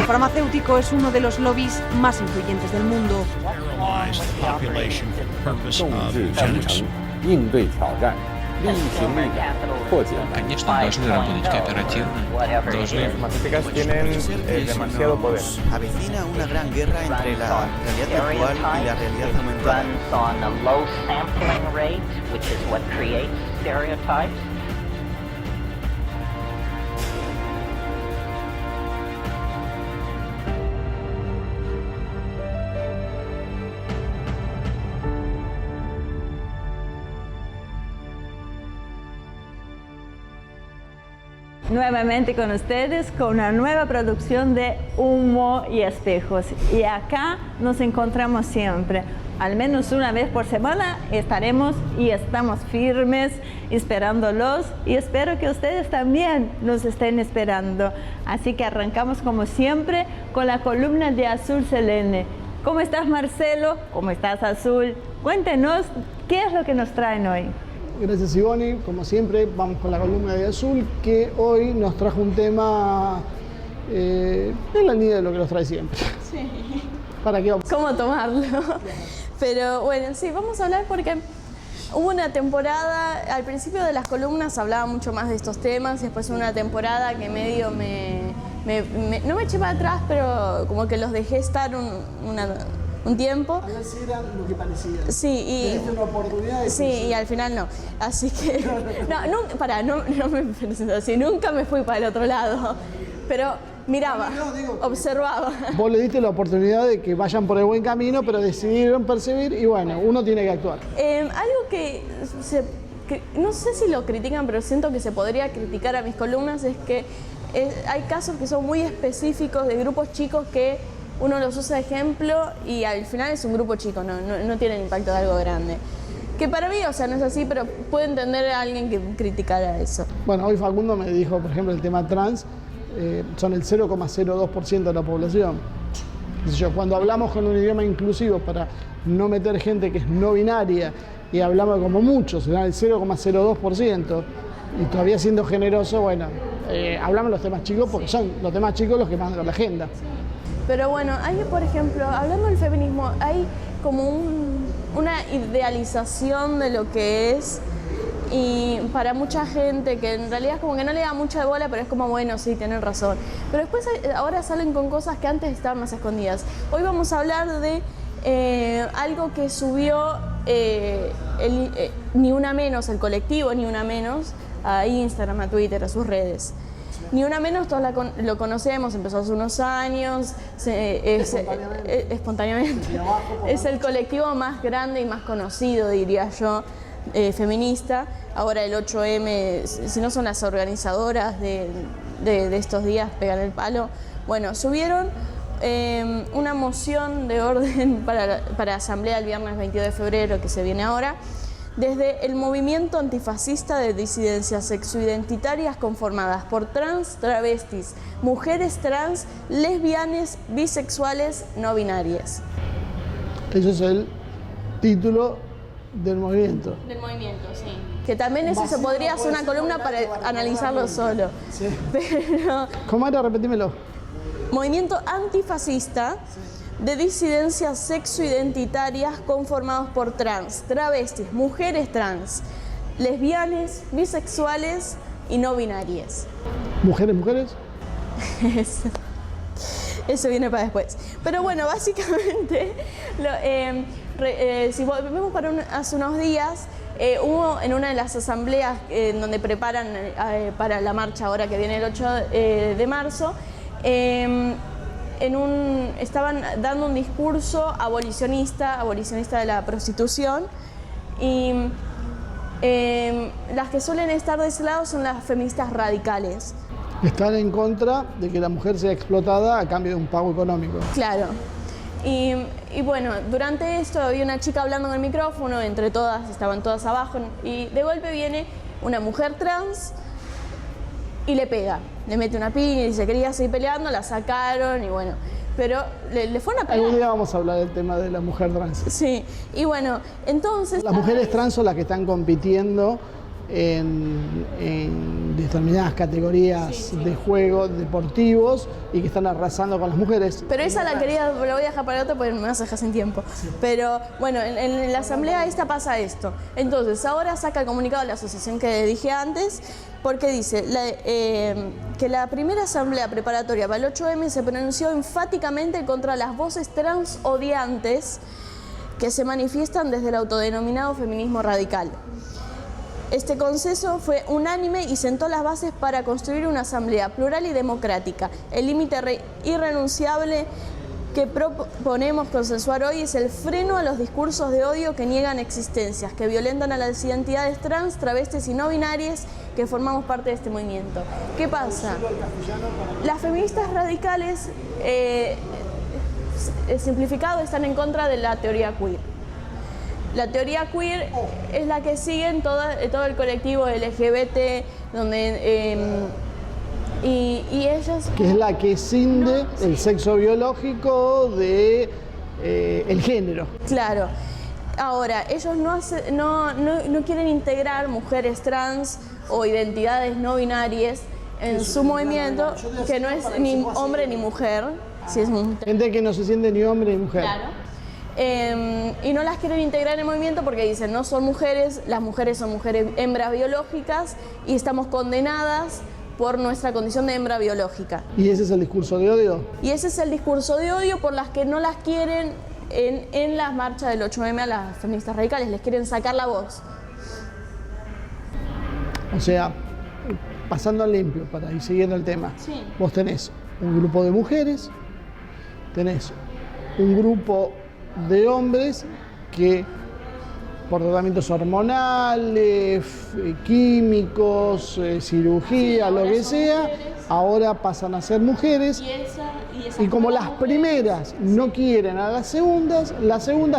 El farmacéutico es uno de los lobbies más influyentes del mundo. 应对挑战，力行力改，破解难题。 Конечно, должны работать кооперативно, должны... Las tienen demasiado poder. Avecina una gran guerra entre la realidad virtual y la realidad aumentada. Nuevamente con ustedes con una nueva producción de Humo y Espejos. Y acá nos encontramos siempre. Al menos una vez por semana estaremos y estamos firmes esperándolos y espero que ustedes también nos estén esperando. Así que arrancamos como siempre con la columna de Azul Selene. ¿Cómo estás, Marcelo? ¿Cómo estás, Azul? Cuéntenos qué es lo que nos traen hoy. Gracias, Ivonne. Como siempre, vamos con la columna de Azul, que hoy nos trajo un tema en la línea de lo que nos trae siempre. Sí. ¿Para qué vamos? ¿Cómo tomarlo? Pero bueno, sí, vamos a hablar porque hubo una temporada, al principio de las columnas hablaba mucho más de estos temas, y después una temporada que medio no me eché para atrás, pero como que los dejé estar un tiempo. A ver si era lo que parecía. Sí, y una oportunidad de sí, y al final no. Así que no me presento así, nunca me fui para el otro lado. Pero miraba, observaba. Vos le diste la oportunidad de que vayan por el buen camino, pero decidieron percibir y bueno, uno tiene que actuar. Algo que no sé si lo critican, pero siento que se podría criticar a mis columnas es que hay casos que son muy específicos de grupos chicos que uno los usa de ejemplo y al final es un grupo chico, no tiene el impacto de algo grande. Que para mí, o sea, no es así, pero puedo entender a alguien que criticara eso. Bueno, hoy Facundo me dijo, por ejemplo, el tema trans, son el 0,02% de la población. Cuando hablamos con un idioma inclusivo para no meter gente que es no binaria y hablamos como muchos, será el 0,02%, y todavía siendo generoso, bueno, hablamos de los temas chicos porque son los temas chicos los que mandan a la agenda. Pero bueno, hay, por ejemplo, hablando del feminismo, hay como una idealización de lo que es, y para mucha gente que en realidad es como que no le da mucha bola, pero es como, bueno, sí, tienen razón. Pero después ahora salen con cosas que antes estaban más escondidas. Hoy vamos a hablar de algo que subió Ni Una Menos, el colectivo Ni Una Menos, a Instagram, a Twitter, a sus redes. Ni Una Menos, todos lo conocemos, empezó hace unos años, espontáneamente. Es el colectivo más grande y más conocido, diría yo, feminista. Ahora el 8M, si no son las organizadoras de estos días, pegan el palo. Bueno, subieron una moción de orden para asamblea el viernes 22 de febrero, que se viene ahora, desde el movimiento antifascista de disidencias sexoidentitarias conformadas por trans, travestis, mujeres trans, lesbianas, bisexuales, no binarias. Ese es el título del movimiento. Del movimiento, sí. Que también eso se podría hacer una columna para analizarlo solo. Sí. Pero ¿Cómo era? Repetímelo. movimiento antifascista de disidencias sexoidentitarias conformados por trans, travestis, mujeres trans, lesbianas, bisexuales y no binarias. ¿Mujeres? Eso viene para después. Pero bueno, básicamente, si volvemos para hace unos días, hubo en una de las asambleas donde preparan para la marcha ahora que viene el 8 de marzo, estaban dando un discurso abolicionista de la prostitución, y las que suelen estar de ese lado son las feministas radicales. Están en contra de que la mujer sea explotada a cambio de un pago económico. Claro. Y bueno, durante esto había una chica hablando en el micrófono, entre todas, estaban todas abajo, y de golpe viene una mujer trans y le pega, le mete una piña y se quería seguir peleando, la sacaron y bueno, pero le fueron a pegar. Algún día vamos a hablar del tema de la mujer trans. Sí, y bueno, entonces... Las mujeres trans son las que están compitiendo en en determinadas categorías de juego deportivos y que están arrasando con las mujeres. Pero esa la voy a dejar para otro porque me vas a dejar sin tiempo. Pero bueno, en la asamblea esta pasa esto. Entonces ahora saca el comunicado de la asociación que dije antes, porque dice que la primera asamblea preparatoria para el 8M se pronunció enfáticamente contra las voces trans odiantes que se manifiestan desde el autodenominado feminismo radical. Este consenso fue unánime y sentó las bases para construir una asamblea plural y democrática. El límite irrenunciable que proponemos consensuar hoy es el freno a los discursos de odio que niegan existencias, que violentan a las identidades trans, travestis y no binarias que formamos parte de este movimiento. ¿Qué pasa? Las feministas radicales, simplificado, están en contra de la teoría queer. La teoría queer es la que siguen todo el colectivo LGBT, donde y ellas... Que es la que cinde el sexo biológico de el género. Claro. Ahora, ellos no quieren integrar mujeres trans o identidades no binarias en su movimiento, que no es ni hombre ni mujer. Si es gente que no se siente ni hombre ni mujer. Claro. Y no las quieren integrar en el movimiento porque dicen no son mujeres, las mujeres son mujeres hembras biológicas y estamos condenadas por nuestra condición de hembra biológica. ¿Y ese es el discurso de odio? Y ese es el discurso de odio por las que no las quieren en las marchas del 8M a las feministas radicales, les quieren sacar la voz. O sea, pasando al limpio, para ir siguiendo el tema, sí. Vos tenés un grupo de mujeres, tenés un grupo de hombres que por tratamientos hormonales, químicos, cirugía, lo que sea, ahora pasan a ser mujeres y como las primeras no quieren a las segundas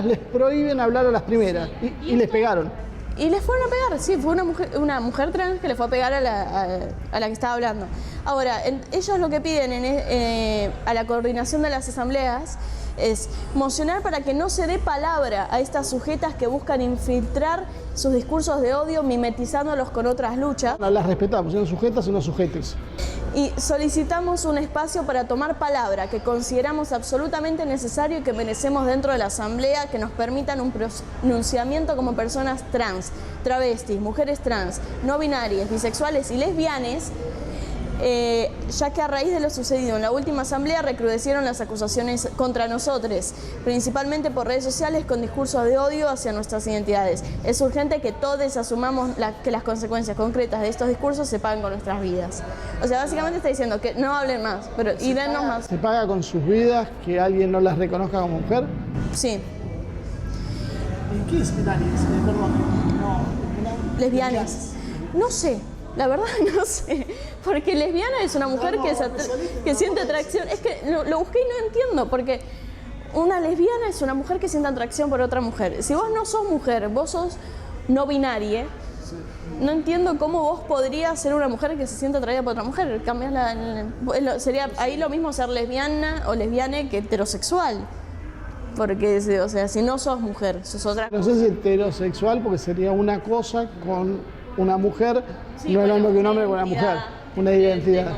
les prohíben hablar a las primeras y les pegaron. Y les fueron a pegar, sí, fue una mujer trans que le fue a pegar a la que estaba hablando. Ahora, ellos lo que piden a la coordinación de las asambleas es mocionar para que no se dé palabra a estas sujetas que buscan infiltrar sus discursos de odio mimetizándolos con otras luchas. No las respetamos, son sujetas y no sujetes. Y solicitamos un espacio para tomar palabra que consideramos absolutamente necesario y que merecemos dentro de la asamblea, que nos permitan un pronunciamiento como personas trans, travestis, mujeres trans, no binarias, bisexuales y lesbianas, ya que a raíz de lo sucedido en la última asamblea recrudecieron las acusaciones contra nosotros, principalmente por redes sociales con discursos de odio hacia nuestras identidades. Es urgente que todos asumamos que las consecuencias concretas de estos discursos se pagan con nuestras vidas. O sea, básicamente está diciendo que no hablen más, y dennos más. ¿Se paga con sus vidas que alguien no las reconozca como mujer? Sí. ¿Qué es binarias? Perdón. Lesbianas. No sé. La verdad no sé, porque lesbiana es una mujer que siente atracción. Es que lo busqué y no entiendo, porque una lesbiana es una mujer que siente atracción por otra mujer. Si vos no sos mujer, vos sos no binaria, no entiendo cómo vos podrías ser una mujer que se siente atraída por otra mujer. Sería ahí lo mismo ser lesbiana o lesbiana que heterosexual. Porque, o sea, si no sos mujer, sos otra. No sé si heterosexual, porque sería una cosa con una mujer, sí, no es lo mismo que un hombre con una mujer, una identidad.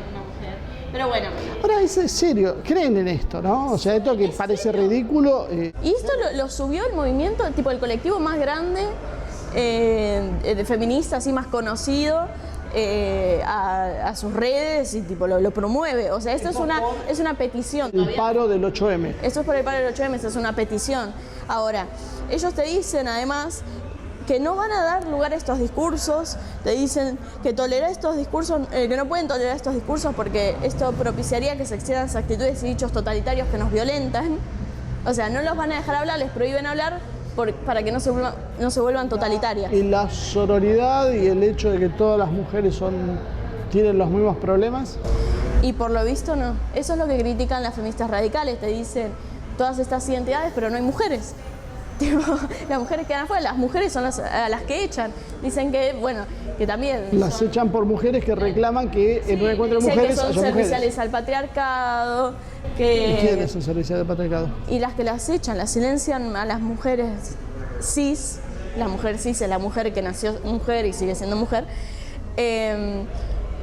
Pero bueno. Ahora, es serio, creen en esto, ¿no? O sea, esto que parece ridículo. Y esto lo subió el movimiento, tipo el colectivo más grande de feminista, así más conocido, a sus redes y tipo lo promueve. O sea, esto es una petición. El paro del 8M. Esto es por el paro del 8M, esto es una petición. Ahora, ellos te dicen además que no van a dar lugar a estos discursos, te dicen que tolerar estos discursos, que no pueden tolerar estos discursos porque esto propiciaría que se extiendan actitudes y dichos totalitarios que nos violentan. O sea, no los van a dejar hablar, les prohíben hablar para que no se vuelvan totalitarias. ¿Y la sororidad y el hecho de que todas las mujeres tienen los mismos problemas? Y por lo visto no. Eso es lo que critican las feministas radicales, te dicen todas estas identidades, pero no hay mujeres. Tipo, las mujeres quedan afuera, las mujeres son a las que echan. Dicen que, bueno, que también... Las echan por mujeres que reclaman que en un encuentro de mujeres que son serviciales al patriarcado. ¿Y quiénes son serviciales al patriarcado? Y las que las echan, las silencian a las mujeres cis. La mujer cis es la mujer que nació mujer y sigue siendo mujer.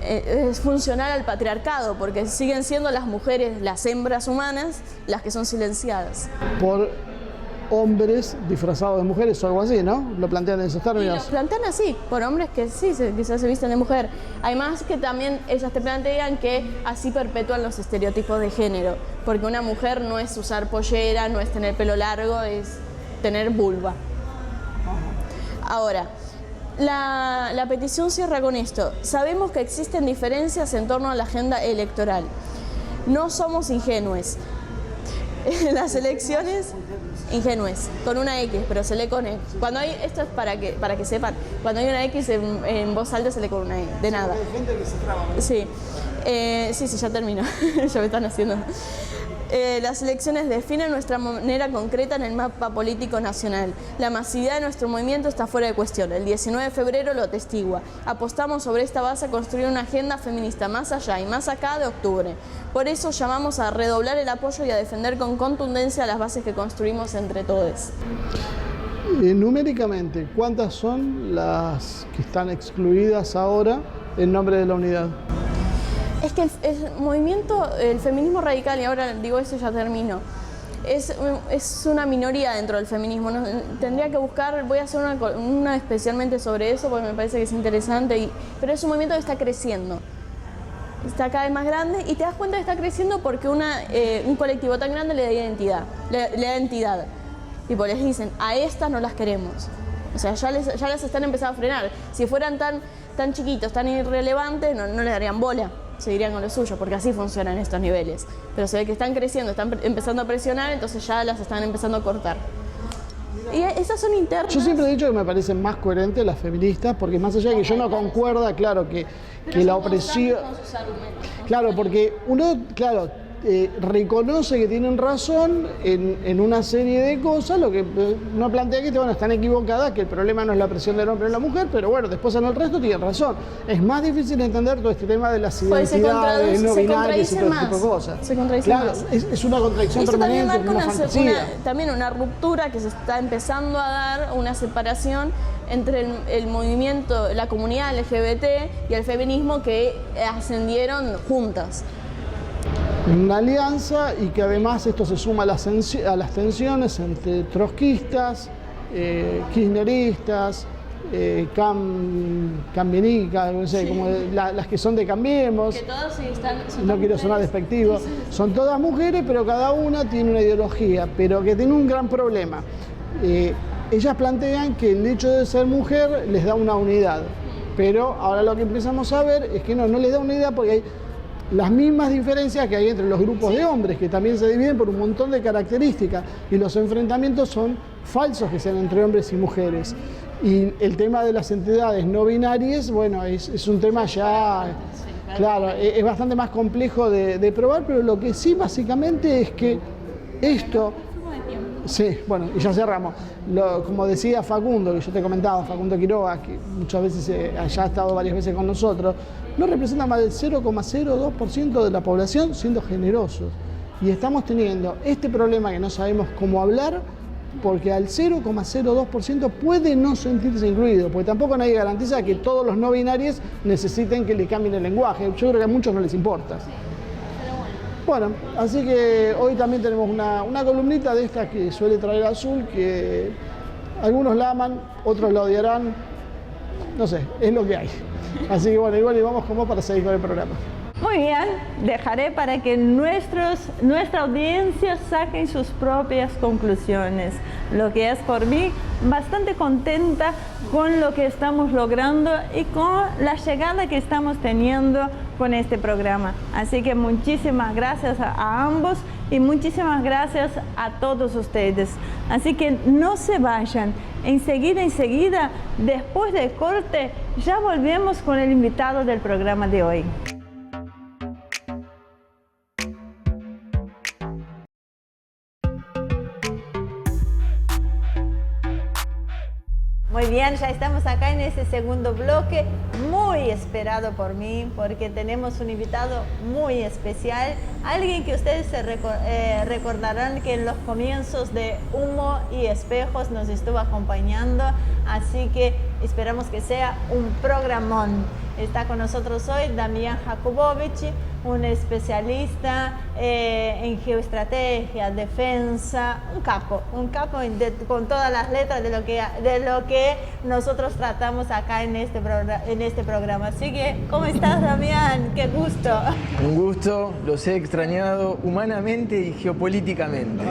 es funcional al patriarcado, porque siguen siendo las mujeres, las hembras humanas, las que son silenciadas. Por hombres disfrazados de mujeres o algo así, ¿no? Lo plantean en esos Y términos. lo plantean así, por hombres que sí, quizás se visten de mujer. Además que también ellas te plantean que así perpetúan los estereotipos de género, porque una mujer no es usar pollera, no es tener pelo largo, es tener vulva. Ahora, la petición cierra con esto. Sabemos que existen diferencias en torno a la agenda electoral. No somos ingenuos. Las elecciones, ingenues, con una X, pero se lee con E. Cuando hay, esto es para que sepan, cuando hay una X en voz alta se lee con una E, de nada. Sí, sí, ya termino, ya me están haciendo. Las elecciones definen nuestra manera concreta en el mapa político nacional. La masividad de nuestro movimiento está fuera de cuestión. El 19 de febrero lo atestigua. Apostamos sobre esta base a construir una agenda feminista más allá y más acá de octubre. Por eso llamamos a redoblar el apoyo y a defender con contundencia las bases que construimos entre todos. Numéricamente, ¿cuántas son las que están excluidas ahora en nombre de la unidad? Es que el movimiento, el feminismo radical, y ahora digo eso y ya termino, es una minoría dentro del feminismo. ¿No? Tendría que buscar, voy a hacer una especialmente sobre eso porque me parece que es interesante, pero es un movimiento que está creciendo. Está cada vez más grande y te das cuenta que está creciendo porque un colectivo tan grande le da identidad, le da entidad. Tipo, les dicen, a estas no las queremos. O sea, ya las están empezando a frenar. Si fueran tan chiquitos, tan irrelevantes, no les darían bola. Seguirían con lo suyo, porque así funcionan estos niveles. Pero se ve que están creciendo, están empezando a presionar, entonces ya las están empezando a cortar. Y esas son internas. Yo siempre he dicho que me parecen más coherentes las feministas, porque más allá de que yo no concuerda, claro, que la opresión... Claro, porque uno, reconoce que tienen razón en una serie de cosas, lo que no plantea que están equivocadas, que el problema no es la presión del hombre en la mujer, pero bueno, después en el resto tienen razón. Es más difícil entender todo este tema de las identidades no binarias y todo este tipo de cosas. Se contradicen claro, más. Es una contradicción permanente, una fantasía. También una ruptura que se está empezando a dar, una separación entre el movimiento, la comunidad LGBT y el feminismo que ascendieron juntas. Una alianza y que además esto se suma a las tensiones entre trotskistas, kirchneristas, cambianicas, no sé, sí, como las que son de Cambiemos, que todas sí están, no quiero sonar despectivo, sí. Son todas mujeres, pero cada una tiene una ideología, pero que tiene un gran problema. Ellas plantean que el hecho de ser mujer les da una unidad, pero ahora lo que empezamos a ver es que no les da unidad porque hay las mismas diferencias que hay entre los grupos de hombres, que también se dividen por un montón de características, y los enfrentamientos son falsos que sean entre hombres y mujeres. Y el tema de las entidades no binarias, bueno, es un tema ya, claro, es bastante más complejo de probar, pero lo que sí básicamente es que esto... Sí, bueno, y ya cerramos. Como decía Facundo, que yo te comentaba, Facundo Quiroga, que muchas veces ya ha estado varias veces con nosotros, no representa más del 0,02% de la población, siendo generosos. Y estamos teniendo este problema que no sabemos cómo hablar, porque al 0,02% puede no sentirse incluido, porque tampoco nadie garantiza que todos los no binarios necesiten que le cambien el lenguaje. Yo creo que a muchos no les importa. Bueno, así que hoy también tenemos una columnita de estas que suele traer Azul, que algunos la aman, otros la odiarán, no sé, es lo que hay. Así que bueno, igual y vamos como para seguir con el programa. Muy bien, dejaré para que nuestra audiencia saquen sus propias conclusiones. Lo que es por mí, bastante contenta con lo que estamos logrando y con la llegada que estamos teniendo con este programa. Así que muchísimas gracias a ambos y muchísimas gracias a todos ustedes. Así que no se vayan. Enseguida, después del corte, ya volvemos con el invitado del programa de hoy. Muy bien, ya estamos acá en este segundo bloque, muy esperado por mí, porque tenemos un invitado muy especial, alguien que ustedes se recordarán que en los comienzos de Humo y Espejos nos estuvo acompañando, así que esperamos que sea un programón. Está con nosotros hoy Damián Jakubowicz, un especialista en geoestrategia, defensa, un capo con todas las letras de lo que nosotros tratamos acá en este programa. Así que, ¿cómo estás, Damián? ¡Qué gusto! Un gusto, los he extrañado humanamente y geopolíticamente.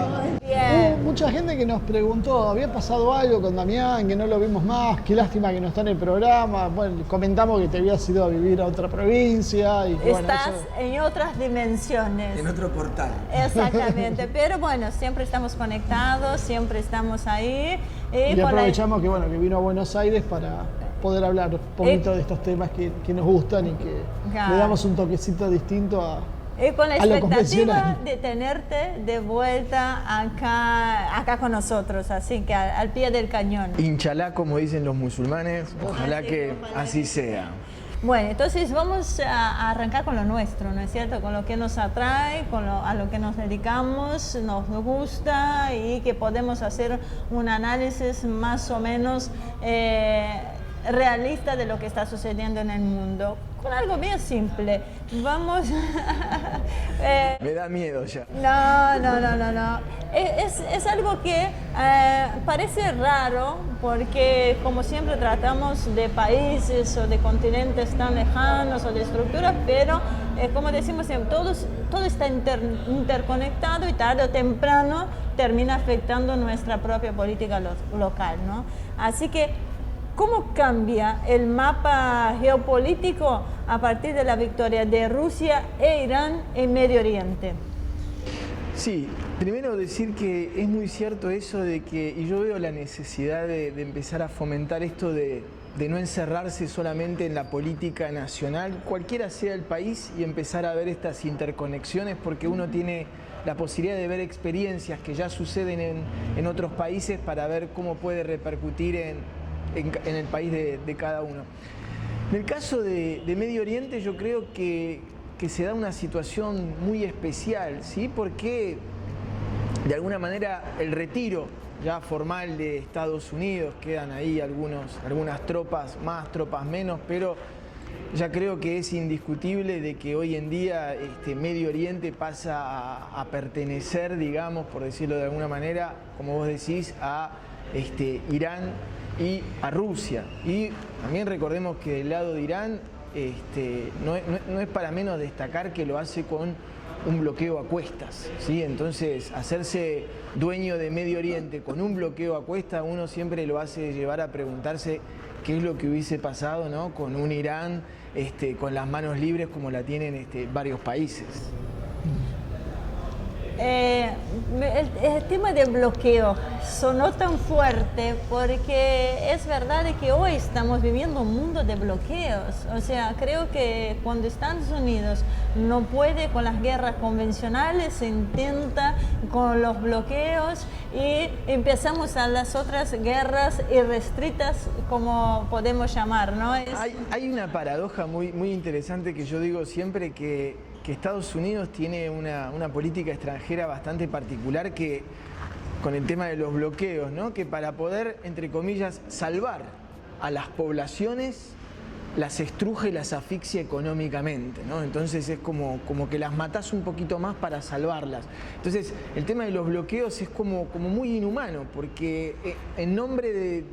Bien. Hubo mucha gente que nos preguntó, ¿había pasado algo con Damián, que no lo vimos más? Qué lástima que no está en el programa. Bueno, comentamos que te habías ido a vivir a otra provincia. Y que, Estás bueno, eso... en otras dimensiones. En otro portal. Exactamente, pero bueno, siempre estamos conectados, siempre estamos ahí. Y aprovechamos que, bueno, que vino a Buenos Aires para poder hablar un poquito de estos temas que nos gustan y que le damos un toquecito distinto a con la expectativa convencional. de tenerte de vuelta acá con nosotros, así que al pie del cañón. Inchalá, como dicen los musulmanes, ojalá que así sea. Bueno, entonces vamos a arrancar con lo nuestro, ¿no es cierto? Con lo que nos atrae, a lo que nos dedicamos, nos gusta y que podemos hacer un análisis más o menos realista de lo que está sucediendo en el mundo. Con algo bien simple. Vamos... Me da miedo ya. No. Es algo que parece raro porque como siempre tratamos de países o de continentes tan lejanos o de estructuras, pero como decimos siempre, todo está interconectado y tarde o temprano termina afectando nuestra propia política local, ¿no? Así que, ¿cómo cambia el mapa geopolítico a partir de la victoria de Rusia e Irán en Medio Oriente? Sí, primero decir que es muy cierto eso de que, y yo veo la necesidad de empezar a fomentar esto de no encerrarse solamente en la política nacional, cualquiera sea el país, y empezar a ver estas interconexiones, porque uno tiene la posibilidad de ver experiencias que ya suceden en otros países para ver cómo puede repercutir en el país de cada uno. En el caso de Medio Oriente yo creo que se da una situación muy especial, ¿sí? Porque de alguna manera el retiro ya formal de Estados Unidos, quedan ahí algunas tropas más, tropas menos, pero ya creo que es indiscutible de que hoy en día Medio Oriente pasa a pertenecer, digamos, por decirlo de alguna manera, como vos decís, a Irán y a Rusia. Y también recordemos que del lado de Irán no es para menos destacar que lo hace con un bloqueo a cuestas, ¿sí? Entonces, hacerse dueño de Medio Oriente con un bloqueo a cuestas, uno siempre lo hace llevar a preguntarse qué es lo que hubiese pasado, ¿no? Con un Irán con las manos libres como la tienen varios países. El tema del bloqueo sonó tan fuerte porque es verdad que hoy estamos viviendo un mundo de bloqueos. O sea, creo que cuando Estados Unidos no puede con las guerras convencionales, se intenta con los bloqueos y empezamos a las otras guerras irrestritas, como podemos llamar, ¿no? Hay una paradoja muy interesante que yo digo siempre, que Estados Unidos tiene una política extranjera bastante particular que con el tema de los bloqueos, ¿no? Que para poder, entre comillas, salvar a las poblaciones, las estruja y las asfixia económicamente, ¿no? Entonces es como que las matás un poquito más para salvarlas. Entonces el tema de los bloqueos es como muy inhumano, porque en nombre de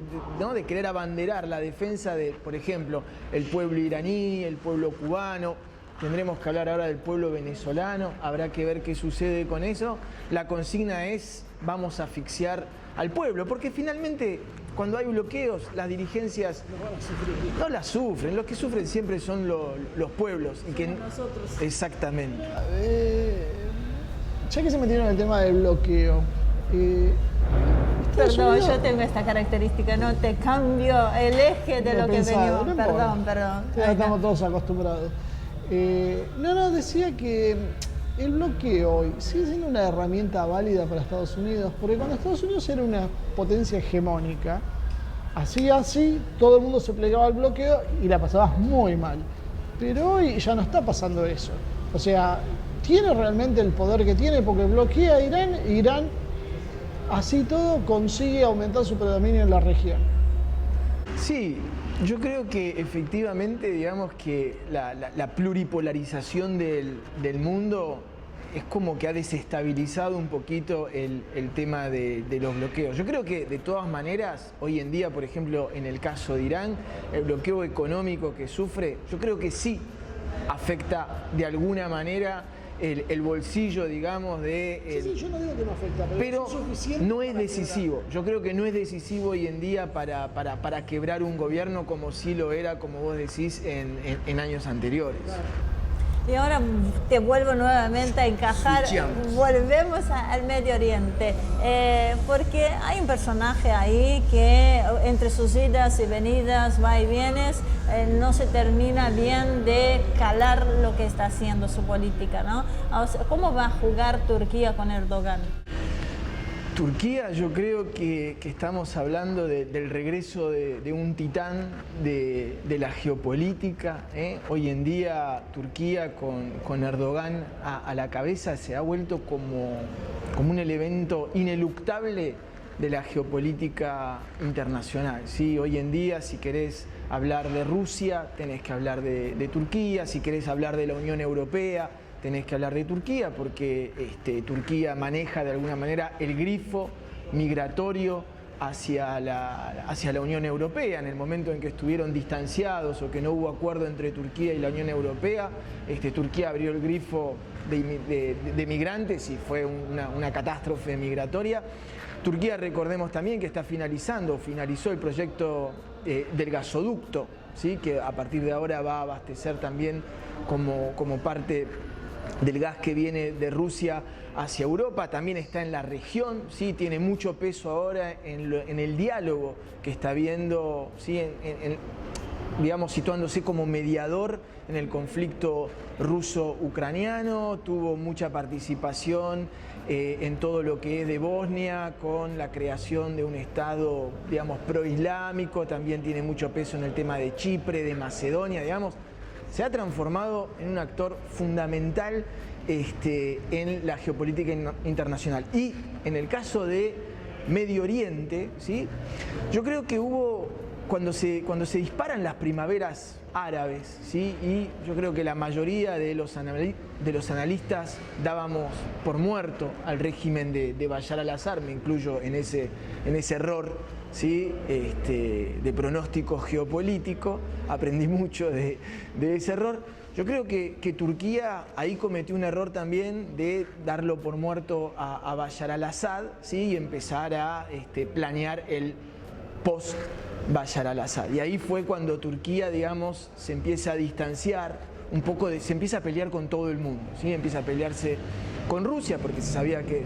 querer abanderar la defensa de, por ejemplo, el pueblo iraní, el pueblo cubano, tendremos que hablar ahora del pueblo venezolano, habrá que ver qué sucede con eso. La consigna es: vamos a asfixiar al pueblo, porque finalmente cuando hay bloqueos las dirigencias no las sufren, los que sufren siempre son los pueblos. Y que nosotros. Exactamente. Ya que se metieron en el tema del bloqueo, perdón, yo tengo esta característica, no te cambio el eje de lo que venimos. No perdón. Ya estamos todos acostumbrados. Decía que el bloqueo hoy sigue siendo una herramienta válida para Estados Unidos, porque cuando Estados Unidos era una potencia hegemónica, así, todo el mundo se plegaba al bloqueo y la pasabas muy mal. Pero hoy ya no está pasando eso. O sea, tiene realmente el poder que tiene porque bloquea a Irán e Irán, así todo, consigue aumentar su predominio en la región. Sí, Yo creo que efectivamente, digamos que la pluripolarización del mundo es como que ha desestabilizado un poquito el tema de los bloqueos. Yo creo que de todas maneras, hoy en día, por ejemplo, en el caso de Irán, el bloqueo económico que sufre, yo creo que sí afecta de alguna manera el bolsillo, digamos, de... Sí, yo no digo que no afecta, pero es suficiente no es para decisivo. Yo creo que no es decisivo hoy en día para quebrar un gobierno como sí lo era, como vos decís, en años anteriores. Claro. Y ahora te vuelvo nuevamente a encajar, volvemos al Medio Oriente, porque hay un personaje ahí que entre sus idas y venidas, va y vienes, no se termina bien de calar lo que está haciendo su política, ¿no? O sea, ¿cómo va a jugar Turquía con Erdogan? Turquía, yo creo que estamos hablando del regreso de un titán de la geopolítica. Hoy en día Turquía con Erdogan a la cabeza se ha vuelto como un elemento ineluctable de la geopolítica internacional. ¿Sí? Hoy en día, si querés hablar de Rusia, tenés que hablar de Turquía. Si querés hablar de la Unión Europea, tenés que hablar de Turquía, porque Turquía maneja de alguna manera el grifo migratorio hacia la Unión Europea. En el momento en que estuvieron distanciados o que no hubo acuerdo entre Turquía y la Unión Europea, Turquía abrió el grifo de migrantes y fue una catástrofe migratoria. Turquía, recordemos también que finalizó el proyecto del gasoducto, ¿sí? Que a partir de ahora va a abastecer también como parte del gas que viene de Rusia hacia Europa. También está en la región, ¿sí? Tiene mucho peso ahora en el diálogo que está viendo, ¿sí? Digamos, situándose como mediador en el conflicto ruso-ucraniano. Tuvo mucha participación en todo lo que es de Bosnia, con la creación de un Estado, digamos, proislámico. También tiene mucho peso en el tema de Chipre, de Macedonia, digamos. Se ha transformado en un actor fundamental en la geopolítica internacional. Y en el caso de Medio Oriente, ¿sí? Yo creo que cuando se disparan las primaveras árabes, ¿sí? Y yo creo que la mayoría de los analistas dábamos por muerto al régimen de Bashar al-Assad, me incluyo en ese error, ¿sí? De pronóstico geopolítico. Aprendí mucho de ese error. Yo creo que Turquía ahí cometió un error también de darlo por muerto a Bashar al-Assad, ¿sí? Y empezar a planear el post-Bashar al-Assad. Y ahí fue cuando Turquía, digamos, se empieza a distanciar un poco, se empieza a pelear con todo el mundo, ¿sí? Empieza a pelearse con Rusia, porque se sabía que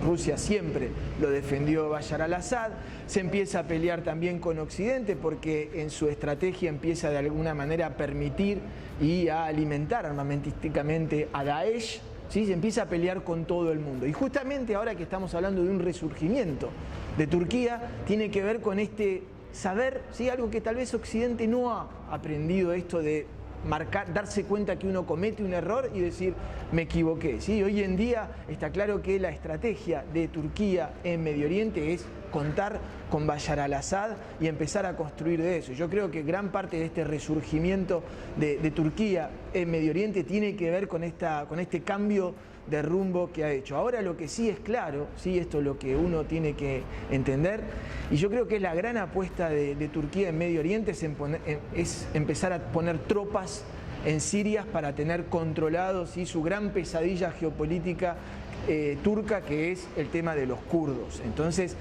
Rusia siempre lo defendió Bashar al-Assad. Se empieza a pelear también con Occidente, porque en su estrategia empieza de alguna manera a permitir y a alimentar armamentísticamente a Daesh, ¿sí? Se empieza a pelear con todo el mundo. Y justamente ahora que estamos hablando de un resurgimiento de Turquía, tiene que ver con saber, ¿sí? Algo que tal vez Occidente no ha aprendido, esto de darse cuenta que uno comete un error y decir, me equivoqué, ¿sí? Hoy en día está claro que la estrategia de Turquía en Medio Oriente es contar con Bashar al-Assad y empezar a construir de eso. Yo creo que gran parte de este resurgimiento de Turquía en Medio Oriente tiene que ver con este cambio de rumbo que ha hecho. Ahora lo que sí es claro, ¿sí? Esto es lo que uno tiene que entender, y yo creo que la gran apuesta de Turquía en Medio Oriente es empezar a poner tropas en Siria para tener controlados, ¿sí? Su gran pesadilla geopolítica turca, que es el tema de los kurdos. Entonces,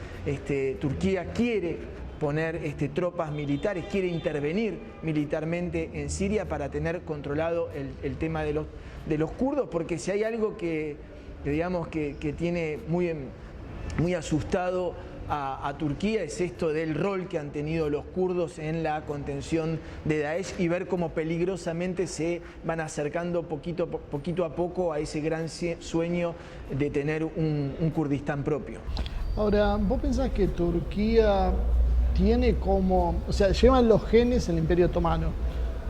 Turquía quiere poner tropas militares, quiere intervenir militarmente en Siria para tener controlado el tema de los kurdos, porque si hay algo que digamos que tiene muy asustado a Turquía, es esto del rol que han tenido los kurdos en la contención de Daesh, y ver cómo peligrosamente se van acercando poquito a poco a ese gran sueño de tener un Kurdistán propio. Ahora, ¿vos pensás que Turquía tiene llevan los genes el Imperio Otomano?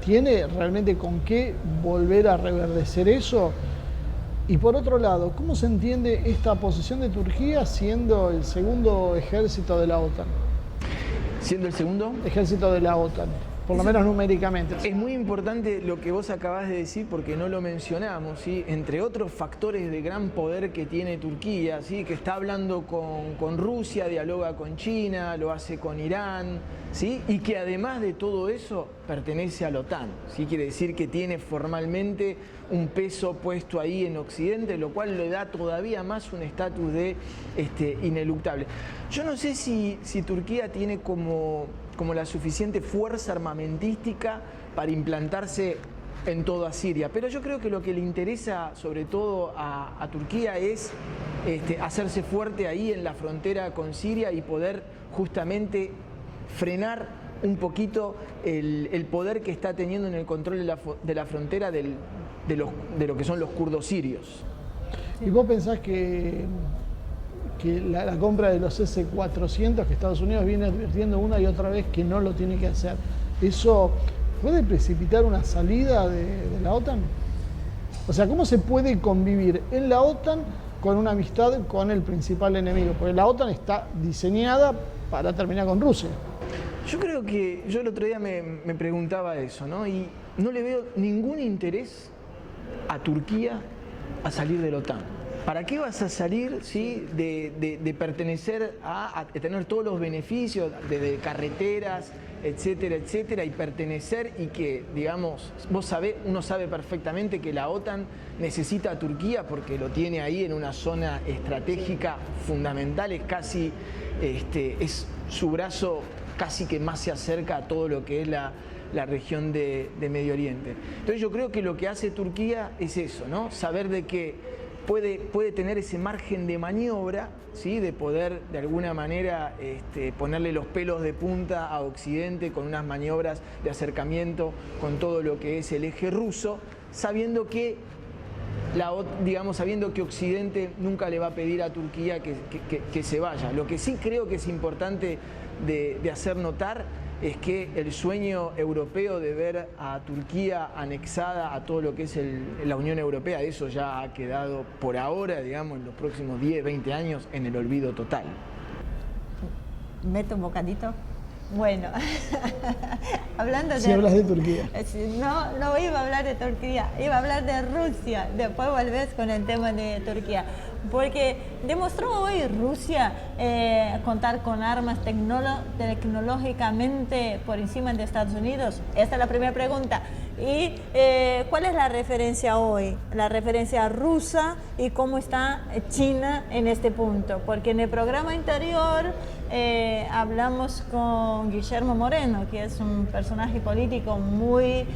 ¿Tiene realmente con qué volver a reverdecer eso? Y por otro lado, ¿cómo se entiende esta posición de Turquía siendo el segundo ejército de la OTAN? ¿Siendo el segundo? Ejército de la OTAN. por lo menos numéricamente. Es muy importante lo que vos acabás de decir porque no lo mencionamos, ¿sí? Entre otros factores de gran poder que tiene Turquía, ¿sí? Que está hablando con Rusia, dialoga con China, lo hace con Irán, ¿sí? Y que además de todo eso pertenece a la OTAN, ¿sí? Quiere decir que tiene formalmente un peso puesto ahí en Occidente, lo cual le da todavía más un estatus de ineluctable. Yo no sé si Turquía tiene como la suficiente fuerza armamentística para implantarse en toda Siria, pero yo creo que lo que le interesa sobre todo a Turquía es hacerse fuerte ahí en la frontera con Siria y poder justamente frenar un poquito el poder que está teniendo en el control de la frontera de lo que son los kurdos sirios. ¿Y vos pensás que la compra de los S-400 que Estados Unidos viene advirtiendo una y otra vez que no lo tiene que hacer, eso puede precipitar una salida de la OTAN? O sea, ¿cómo se puede convivir en la OTAN con una amistad con el principal enemigo? Porque la OTAN está diseñada para terminar con Rusia. Yo creo que, yo el otro día me preguntaba eso, ¿no? Y no le veo ningún interés a Turquía a salir de la OTAN. ¿Para qué vas a salir, ¿sí? de pertenecer a tener todos los beneficios de carreteras, etcétera, etcétera, y pertenecer y que, digamos, uno sabe perfectamente que la OTAN necesita a Turquía porque lo tiene ahí en una zona estratégica fundamental, es casi, es su brazo casi que más se acerca a todo lo que es la región de Medio Oriente. Entonces yo creo que lo que hace Turquía es eso, ¿no? Saber de que puede tener ese margen de maniobra, ¿sí? De poder de alguna manera ponerle los pelos de punta a Occidente con unas maniobras de acercamiento con todo lo que es el eje ruso, sabiendo que Occidente nunca le va a pedir a Turquía que se vaya. Lo que sí creo que es importante de hacer notar es que el sueño europeo de ver a Turquía anexada a todo lo que es la Unión Europea, eso ya ha quedado por ahora, digamos, en los próximos 10, 20 años, en el olvido total. ¿Meto un bocadito? Bueno, hablando de... Si hablas de Turquía. No iba a hablar de Turquía, iba a hablar de Rusia. Después volvés con el tema de Turquía. Porque demostró hoy Rusia contar con armas tecnológicamente por encima de Estados Unidos. Esta es la primera pregunta. ¿Y cuál es la referencia hoy? La referencia rusa y cómo está China en este punto. Porque en el programa anterior hablamos con Guillermo Moreno, que es un personaje político muy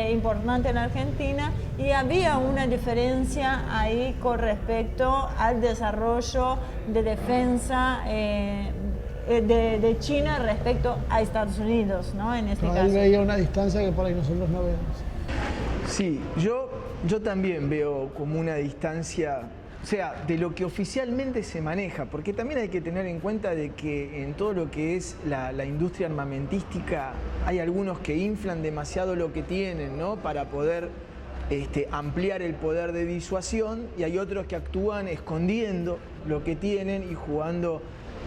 importante en Argentina, y había una diferencia ahí con respecto al desarrollo de defensa de China respecto a Estados Unidos, ¿no? En este caso. Él veía una distancia que por ahí nosotros no vemos. Sí, yo también veo como una distancia, o sea, de lo que oficialmente se maneja, porque también hay que tener en cuenta de que en todo lo que es la industria armamentística hay algunos que inflan demasiado lo que tienen, ¿no? Para poder ampliar el poder de disuasión, y hay otros que actúan escondiendo lo que tienen y jugando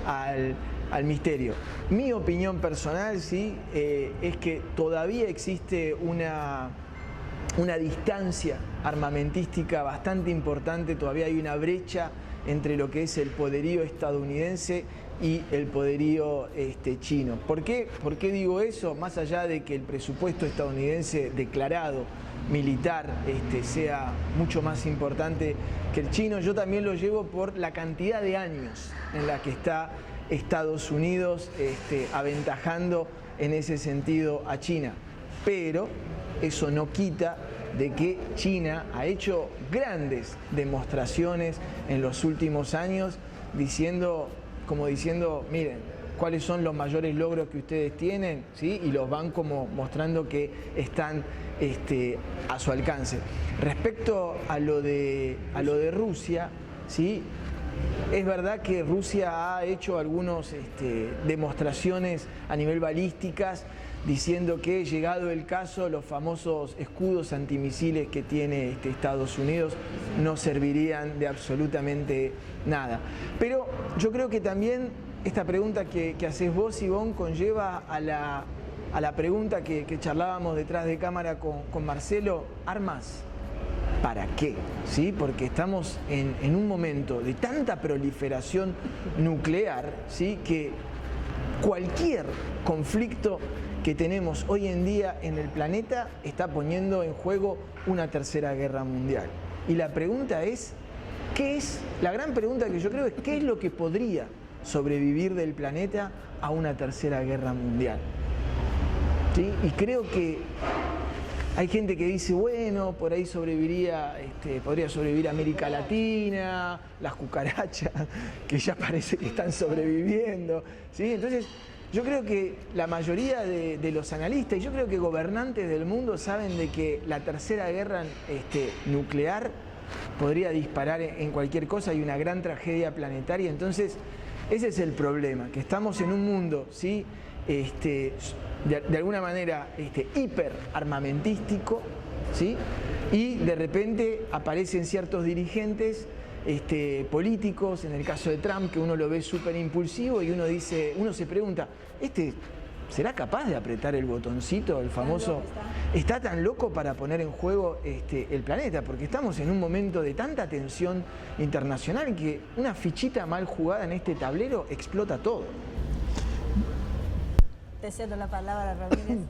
al misterio. Mi opinión personal, sí, es que todavía existe una distancia armamentística bastante importante, todavía hay una brecha entre lo que es el poderío estadounidense y el poderío chino. ¿Por qué digo eso? Más allá de que el presupuesto estadounidense declarado militar sea mucho más importante que el chino, yo también lo llevo por la cantidad de años en la que está Estados Unidos aventajando en ese sentido a China. Pero eso no quita de que China ha hecho grandes demostraciones en los últimos años diciendo, miren, cuáles son los mayores logros que ustedes tienen, ¿sí? Y los van como mostrando que están a su alcance. Respecto a lo de Rusia, ¿sí? Es verdad que Rusia ha hecho algunas demostraciones a nivel balísticas, diciendo que, llegado el caso, los famosos escudos antimisiles que tiene Estados Unidos no servirían de absolutamente nada. Pero yo creo que también esta pregunta que haces vos, Ivonne, conlleva a a la pregunta que charlábamos detrás de cámara con Marcelo, ¿armas? ¿Para qué? ¿Sí? Porque estamos en un momento de tanta proliferación nuclear, ¿sí? Que cualquier conflicto que tenemos hoy en día en el planeta está poniendo en juego una tercera guerra mundial. Y la pregunta es, la gran pregunta que yo creo es, ¿qué es lo que podría sobrevivir del planeta a una tercera guerra mundial? ¿Sí? Y creo que hay gente que dice, bueno, por ahí podría sobrevivir América Latina, las cucarachas, que ya parece que están sobreviviendo, ¿sí? Entonces, yo creo que la mayoría de los analistas, y yo creo que gobernantes del mundo, saben de que la tercera guerra nuclear podría disparar en cualquier cosa y una gran tragedia planetaria. Entonces, ese es el problema, que estamos en un mundo, ¿sí? De alguna manera hiper armamentístico, ¿sí? Y de repente aparecen ciertos dirigentes políticos, en el caso de Trump, que uno lo ve súper impulsivo y uno se pregunta, ¿será capaz de apretar el botoncito, el famoso? ¿Está tan loco para poner en juego el planeta? Porque estamos en un momento de tanta tensión internacional que una fichita mal jugada en este tablero explota todo. Te cedo la palabra, Ramírez.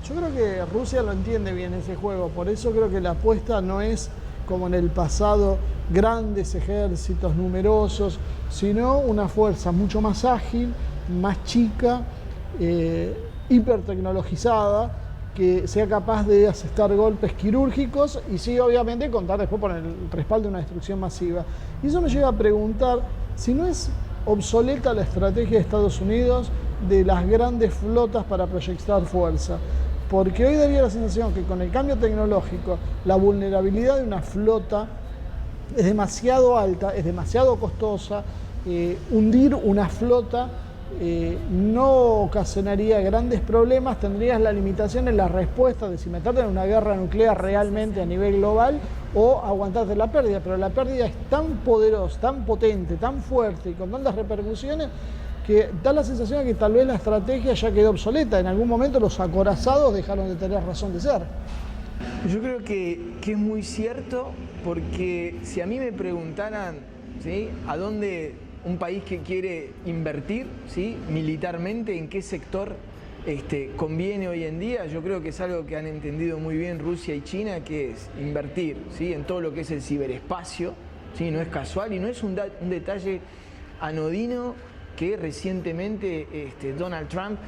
Yo creo que Rusia lo entiende bien ese juego, por eso creo que la apuesta no es como en el pasado, grandes ejércitos numerosos, sino una fuerza mucho más ágil, más chica, hipertecnologizada, que sea capaz de asestar golpes quirúrgicos y sí, obviamente, contar después con el respaldo de una destrucción masiva. Y eso me lleva a preguntar si no es obsoleta la estrategia de Estados Unidos de las grandes flotas para proyectar fuerza. Porque hoy daría la sensación que con el cambio tecnológico, la vulnerabilidad de una flota es demasiado alta, es demasiado costosa. Hundir una flota no ocasionaría grandes problemas, tendrías la limitación en la respuesta de si meterte en una guerra nuclear realmente a nivel global o aguantarte la pérdida, pero la pérdida es tan poderosa, tan potente, tan fuerte y con tantas repercusiones que da la sensación de que tal vez la estrategia ya quedó obsoleta. En algún momento los acorazados dejaron de tener razón de ser. Yo creo que es muy cierto, porque si a mí me preguntaran, ¿sí?, a dónde un país que quiere invertir, ¿sí?, militarmente, en qué sector conviene hoy en día, yo creo que es algo que han entendido muy bien Rusia y China, que es invertir, ¿sí?, en todo lo que es el ciberespacio, ¿sí? No es casual y no es un detalle anodino que recientemente Donald Trump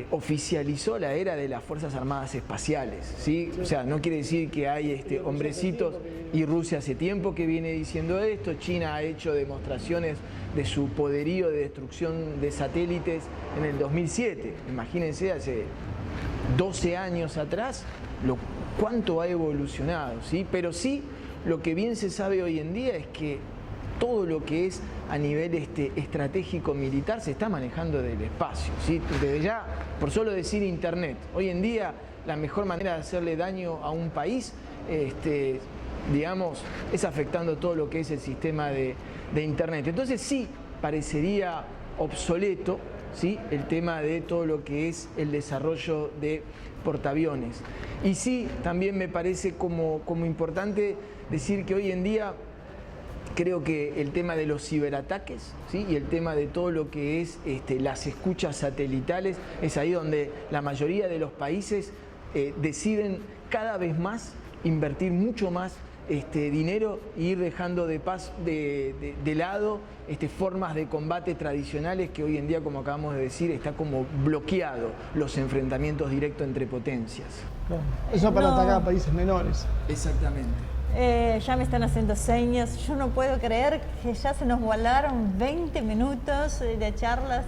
oficializó la era de las Fuerzas Armadas Espaciales, ¿sí? O sea, no quiere decir que hay hombrecitos, y Rusia hace tiempo que viene diciendo esto. China ha hecho demostraciones de su poderío de destrucción de satélites en el 2007. Imagínense, hace 12 años atrás, cuánto ha evolucionado, ¿sí? Pero sí, lo que bien se sabe hoy en día es que todo lo que es a nivel estratégico militar se está manejando del espacio, ¿sí? Desde ya, por solo decir Internet, hoy en día la mejor manera de hacerle daño a un país, digamos, es afectando todo lo que es el sistema de Internet. Entonces sí parecería obsoleto, ¿sí?, el tema de todo lo que es el desarrollo de portaaviones. Y sí, también me parece como importante decir que hoy en día creo que el tema de los ciberataques, ¿sí?, y el tema de todo lo que es las escuchas satelitales, es ahí donde la mayoría de los países deciden cada vez más invertir mucho más dinero e ir dejando de lado formas de combate tradicionales que hoy en día, como acabamos de decir, está como bloqueado los enfrentamientos directos entre potencias. Claro. Eso para atacar a países menores. Exactamente. Ya me están haciendo señas. Yo no puedo creer que ya se nos volaron 20 minutos de charla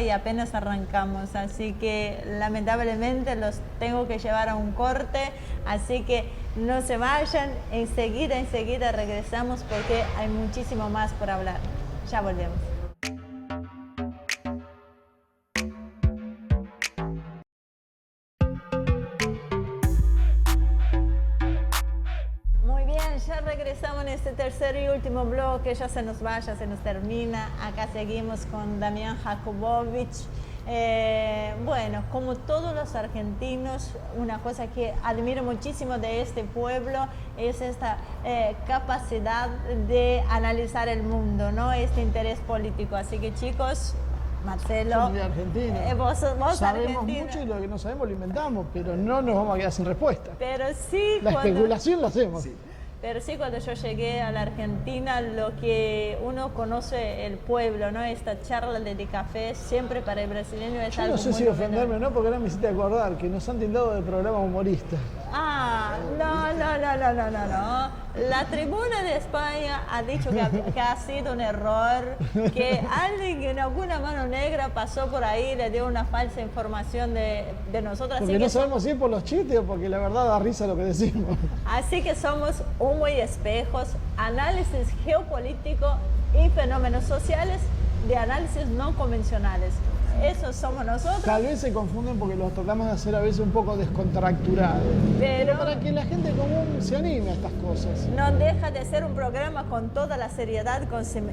y apenas arrancamos. Así que lamentablemente los tengo que llevar a un corte. Así que no se vayan. Enseguida regresamos porque hay muchísimo más por hablar. Ya volvemos. Ya regresamos en este tercer y último bloque, ya se nos va, ya se nos termina. Acá seguimos con Damián Jakubowicz Bueno, como todos los argentinos, una cosa que admiro muchísimo de este pueblo es esta capacidad de analizar el mundo, ¿no? Este interés político. Así que chicos, Marcelo, Somos de Argentina. Vos sabemos argentino. mucho y lo que no sabemos lo inventamos, pero no nos vamos a quedar sin respuesta. Pero sí, La especulación la hacemos. Sí. Pero sí, cuando yo llegué a la Argentina, lo que uno conoce el pueblo, ¿no? Esta charla de café, siempre para el brasileño es Yo algo no sé muy si ofenderme o novedoso. no, porque ahora me hiciste acordar que nos han tildado de programa humorista. Ah, no. La Tribuna de España ha dicho que ha sido un error, que alguien en alguna mano negra pasó por ahí y le dio una falsa información de nosotros. Porque no sabemos si es por los chistes o porque la verdad da risa lo que decimos. Así que somos humo y espejos, análisis geopolítico y fenómenos sociales de análisis no convencionales. Eso somos nosotros. Tal vez se confunden porque los tratamos de hacer a veces un poco descontracturados. Pero Para que la gente común se anime a estas cosas. no deja de ser un programa con toda la seriedad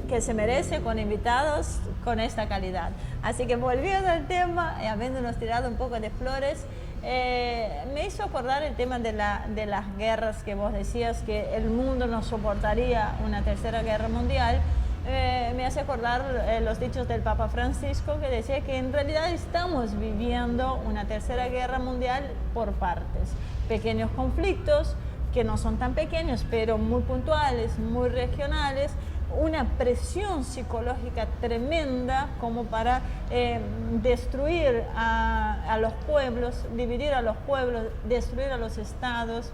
que se merece, con invitados con esta calidad. Así que volviendo al tema, habiéndonos tirado un poco de flores, me hizo acordar el tema de las guerras que vos decías, que el mundo no soportaría una tercera guerra mundial. Me hace acordar los dichos del Papa Francisco, que decía que en realidad estamos viviendo una tercera guerra mundial por partes. Pequeños conflictos que no son tan pequeños, pero muy puntuales, muy regionales, una presión psicológica tremenda como para destruir a los pueblos, dividir a los pueblos, destruir a los estados.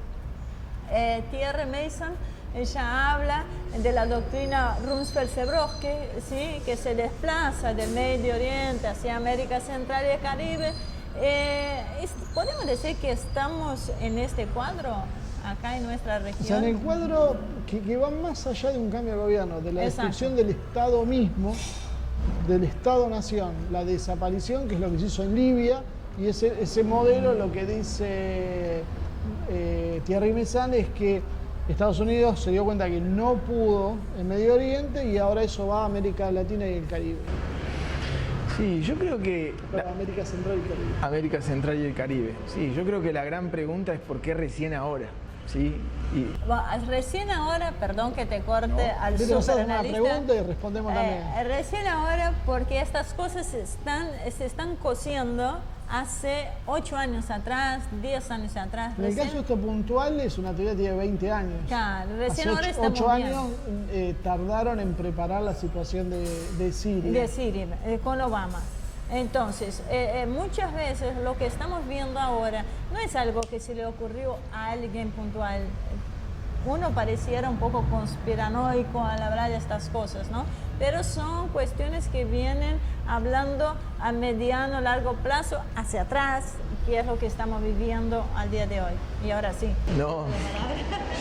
Thierry Meyssan ella habla de la doctrina Rumsfeld-Zebrowski, ¿sí? Que se desplaza del Medio Oriente hacia América Central y el Caribe. ¿Podemos decir que estamos en este cuadro acá en nuestra región? O sea, en el cuadro que va más allá de un cambio de gobierno, de la destrucción del Estado mismo, del Estado-nación, la desaparición, que es lo que se hizo en Libia, y ese modelo, lo que dice Thierry Meyssan es que Estados Unidos se dio cuenta que no pudo en Medio Oriente y ahora eso va a América Latina y el Caribe. Sí, yo creo que... América Central y el Caribe. América Central y el Caribe. Sí, yo creo que la gran pregunta es ¿por qué recién ahora? ¿Sí? Recién ahora, perdón que te corte al Vamos a hacer una superanalista. pregunta y respondemos también. Recién ahora porque estas cosas se están cociendo hace 8 años atrás, 10 años atrás. En el caso esto puntual es una teoría que tiene 20 años. Claro, recién Hace ahora estamos 8 bien. años tardaron en preparar la situación de Siria. De Siria, con Obama. Entonces, muchas veces lo que estamos viendo ahora no es algo que se le ocurrió a alguien puntual. Uno pareciera un poco conspiranoico al hablar de estas cosas, ¿no? Pero son cuestiones que vienen hablando a mediano, largo plazo, hacia atrás, que es lo que estamos viviendo al día de hoy. Y ahora sí. No,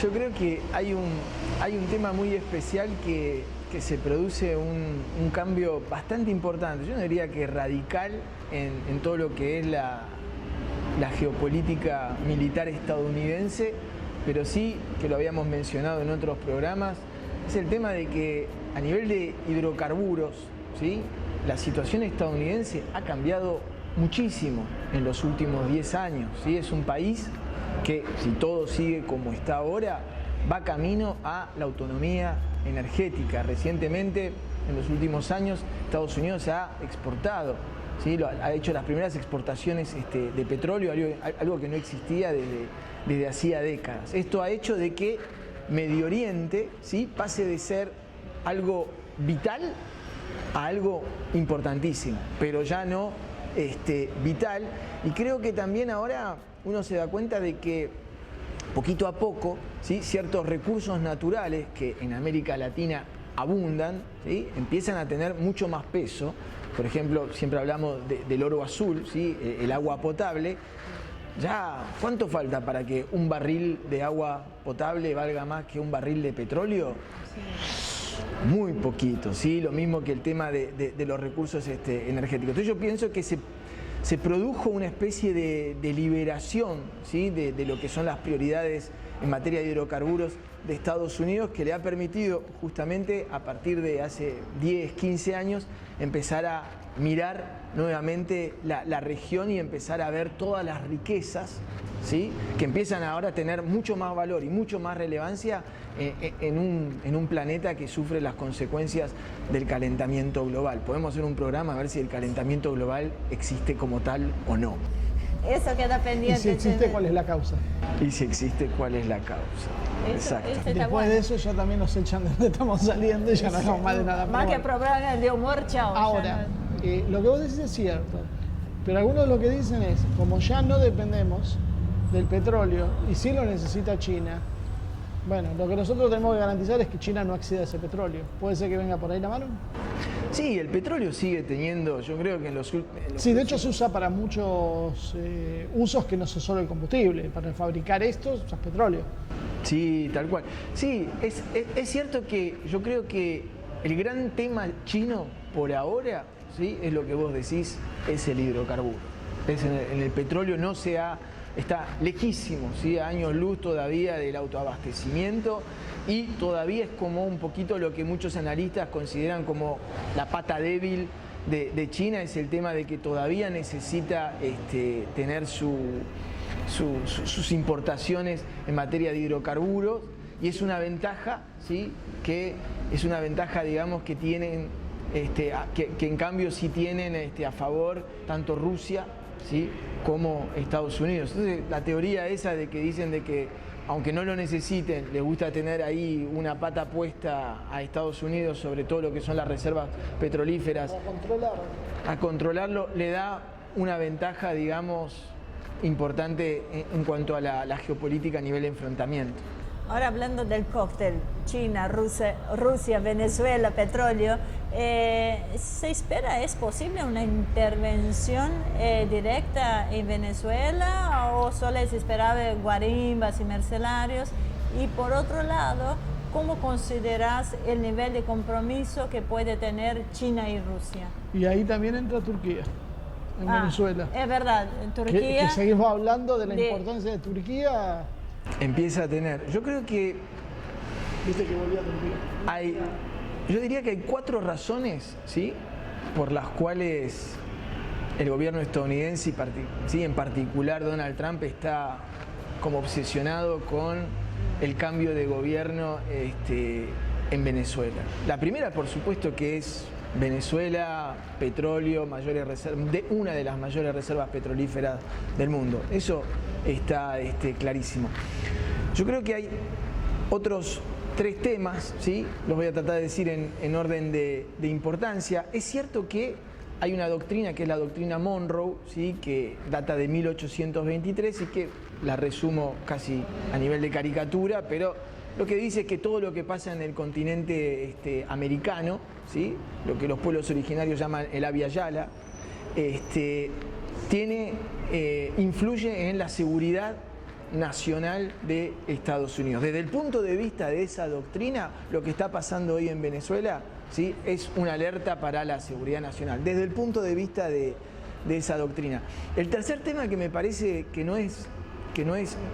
yo creo que hay un tema muy especial que se produce un cambio bastante importante, yo no diría que radical en todo lo que es la geopolítica militar estadounidense, pero sí, que lo habíamos mencionado en otros programas, es el tema de que a nivel de hidrocarburos, ¿sí? La situación estadounidense ha cambiado muchísimo en los últimos 10 años, ¿sí? Es un país que, si todo sigue como está ahora, va camino a la autonomía energética. Recientemente, en los últimos años, Estados Unidos ha exportado, ¿sí? Ha hecho las primeras exportaciones de petróleo, algo que no existía desde hacía décadas. Esto ha hecho de que Medio Oriente, ¿sí? Pase de ser algo vital a algo importantísimo, pero ya no vital. Y creo que también ahora uno se da cuenta de que poquito a poco, ¿sí? Ciertos recursos naturales que en América Latina abundan, ¿sí? Empiezan a tener mucho más peso. Por ejemplo, siempre hablamos del oro azul, ¿sí? El agua potable. Ya, ¿cuánto falta para que un barril de agua potable valga más que un barril de petróleo? Sí. Muy poquito, ¿sí? Lo mismo que el tema de los recursos energéticos. Entonces yo pienso que se produjo una especie de liberación, ¿sí? de lo que son las prioridades en materia de hidrocarburos de Estados Unidos, que le ha permitido justamente a partir de hace 10, 15 años empezar a mirar nuevamente la región y empezar a ver todas las riquezas, ¿sí?, que empiezan ahora a tener mucho más valor y mucho más relevancia en un planeta que sufre las consecuencias del calentamiento global. Podemos hacer un programa a ver si el calentamiento global existe como tal o no. Eso queda pendiente. Y si existe, ¿cuál es la causa? Y si existe, ¿cuál es la causa? Exacto. Después de eso ya también nos echan de donde estamos saliendo y ya no hablamos más de nada. Más que programas de humor, chao. Ahora, lo que vos decís es cierto, pero algunos lo que dicen es, como ya no dependemos del petróleo y sí lo necesita China, bueno, lo que nosotros tenemos que garantizar es que China no acceda a ese petróleo. ¿Puede ser que venga por ahí la mano? Sí, el petróleo sigue teniendo, yo creo que en los sí, de hecho se usa para muchos usos que no son solo el combustible. Para fabricar esto usas petróleo. Sí, tal cual. Sí, es cierto que yo creo que el gran tema chino por ahora, ¿sí?, es lo que vos decís, es el hidrocarburo. En el petróleo no se ha... Está lejísimo, ¿sí?, a años luz todavía del autoabastecimiento, y todavía es como un poquito lo que muchos analistas consideran como la pata débil de China, es el tema de que todavía necesita tener sus importaciones en materia de hidrocarburos, y es una ventaja, ¿sí?, que es una ventaja, digamos, que tienen, que en cambio sí tienen a favor tanto Rusia, ¿sí?, como Estados Unidos. Entonces, la teoría esa de que dicen de que aunque no lo necesiten, les gusta tener ahí una pata puesta a Estados Unidos sobre todo lo que son las reservas petrolíferas, a controlarlo, le da una ventaja, digamos, importante en cuanto a la geopolítica a nivel de enfrentamiento. Ahora hablando del cóctel, China, Rusia, Venezuela, petróleo, ¿se espera, es posible una intervención directa en Venezuela o solo se esperaba guarimbas y mercenarios? Y por otro lado, ¿cómo consideras el nivel de compromiso que puede tener China y Rusia? Y ahí también entra Turquía, en Venezuela. Es verdad, en Turquía... Que seguimos hablando de la importancia de Turquía... Empieza a tener. Yo creo que... Viste que volvió a Turquía. Yo diría que hay 4 razones, ¿sí?, por las cuales el gobierno estadounidense, y en particular Donald Trump, está como obsesionado con el cambio de gobierno en Venezuela. La primera, por supuesto, que es Venezuela, petróleo, una de las mayores reservas petrolíferas del mundo. Eso está clarísimo. Yo creo que hay otros 3 temas, ¿sí?, los voy a tratar de decir en orden de importancia. Es cierto que hay una doctrina que es la doctrina Monroe, ¿sí?, que data de 1823 y que la resumo casi a nivel de caricatura, pero lo que dice es que todo lo que pasa en el continente americano, ¿sí?, lo que los pueblos originarios llaman el Abya Yala, influye en la seguridad nacional de Estados Unidos. Desde el punto de vista de esa doctrina, lo que está pasando hoy en Venezuela, ¿sí?, es una alerta para la seguridad nacional, desde el punto de vista de esa doctrina. El tercer tema que me parece que no es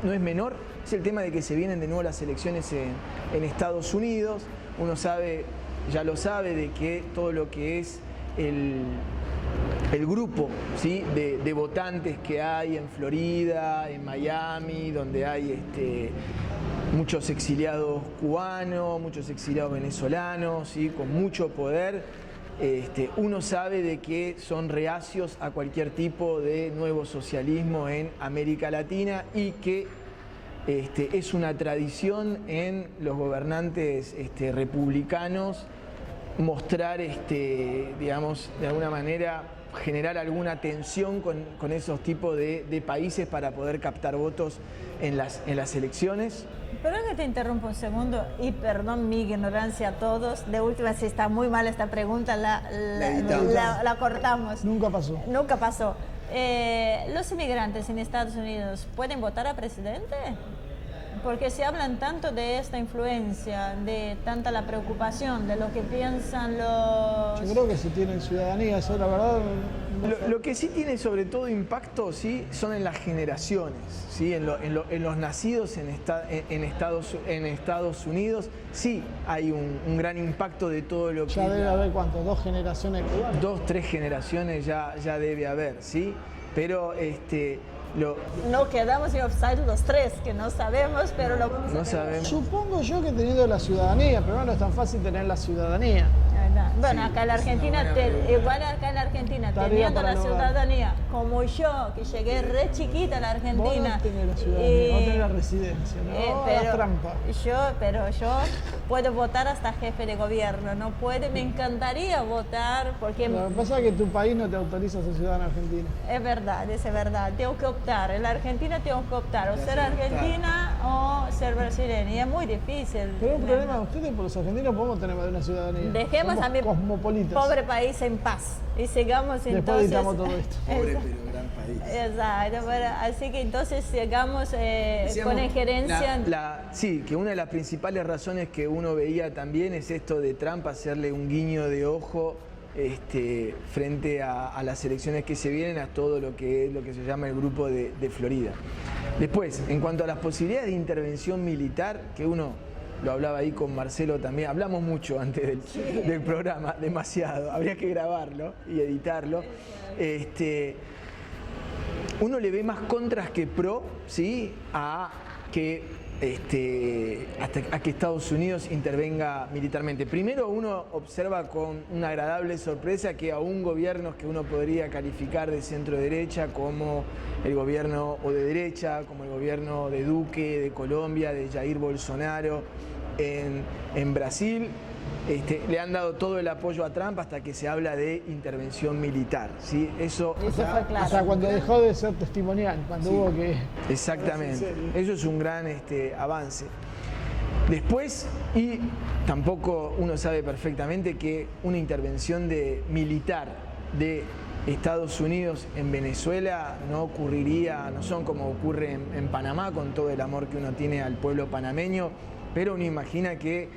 menor es el tema de que se vienen de nuevo las elecciones en Estados Unidos. Uno ya lo sabe, de que todo lo que es el grupo, ¿sí?, de votantes que hay en Florida, en Miami, donde hay muchos exiliados cubanos, muchos exiliados venezolanos, ¿sí?, con mucho poder, uno sabe de que son reacios a cualquier tipo de nuevo socialismo en América Latina y que es una tradición en los gobernantes republicanos mostrar, digamos, de alguna manera generar alguna tensión con esos tipos de países para poder captar votos en las elecciones. Perdón que te interrumpa un segundo y perdón mi ignorancia a todos. De última, si está muy mal esta pregunta, la cortamos. Nunca pasó. Nunca pasó. ¿Los inmigrantes en Estados Unidos pueden votar a presidente? Porque se hablan tanto de esta influencia, de tanta la preocupación, de lo que piensan los... Yo creo que se tienen ciudadanía, eso la verdad... Lo que sí tiene sobre todo impacto, ¿sí?, son en las generaciones, ¿sí? En los nacidos en Estados Unidos, sí hay un gran impacto de todo lo que... Ya debe haber, ¿cuánto? 2 generaciones cubanas. 2, 3 generaciones ya debe haber, ¿sí? Pero No quedamos en offside los 3, que no sabemos, pero lo vamos a no ver. sabemos. Supongo yo que teniendo la ciudadanía, pero no es tan fácil tener la ciudadanía. Bueno, acá en la Argentina, igual acá en la Argentina, Tarea teniendo para la el hogar. ciudadanía, como yo, que llegué re chiquita a la Vos Argentina. no tenés la ciudadanía, vos tenés la residencia, ¿no? La trampa. Pero yo puedo votar hasta jefe de gobierno, no puede, me encantaría votar porque... Lo que pasa es que tu país no te autoriza a ser ciudadano argentino. Es verdad, tengo que optar, en la Argentina tengo que optar, o ser argentina o ser brasileña, y es muy difícil. Pero el problema de ustedes, por los argentinos, podemos tener más de una ciudadanía. Dejemos Somos a mi cosmopolitas. pobre país en paz y sigamos Después entonces... editamos todo esto. Pobre pero gran país. Exacto, así que entonces sigamos con injerencia... Sí, que una de las principales razones que uno veía también es esto de Trump hacerle un guiño de ojo frente a las elecciones que se vienen, a todo lo que se llama el grupo de Florida. Después, en cuanto a las posibilidades de intervención militar, que uno lo hablaba ahí con Marcelo también, hablamos mucho antes del programa, demasiado, habría que grabarlo y editarlo. Uno le ve más contras que pro, ¿sí?, a que Estados Unidos intervenga militarmente. Primero, uno observa con una agradable sorpresa que aún gobiernos que uno podría calificar de centro derecha, como el gobierno o de derecha, como el gobierno de Duque, de Colombia, de Jair Bolsonaro en Brasil, le han dado todo el apoyo a Trump hasta que se habla de intervención militar, ¿sí? Eso fue claro. O sea, cuando dejó de ser testimonial, cuando hubo que... Exactamente, eso es un gran avance. Después, y tampoco uno sabe perfectamente que una intervención militar de Estados Unidos en Venezuela no ocurriría, no son como ocurre en Panamá, con todo el amor que uno tiene al pueblo panameño, pero uno imagina que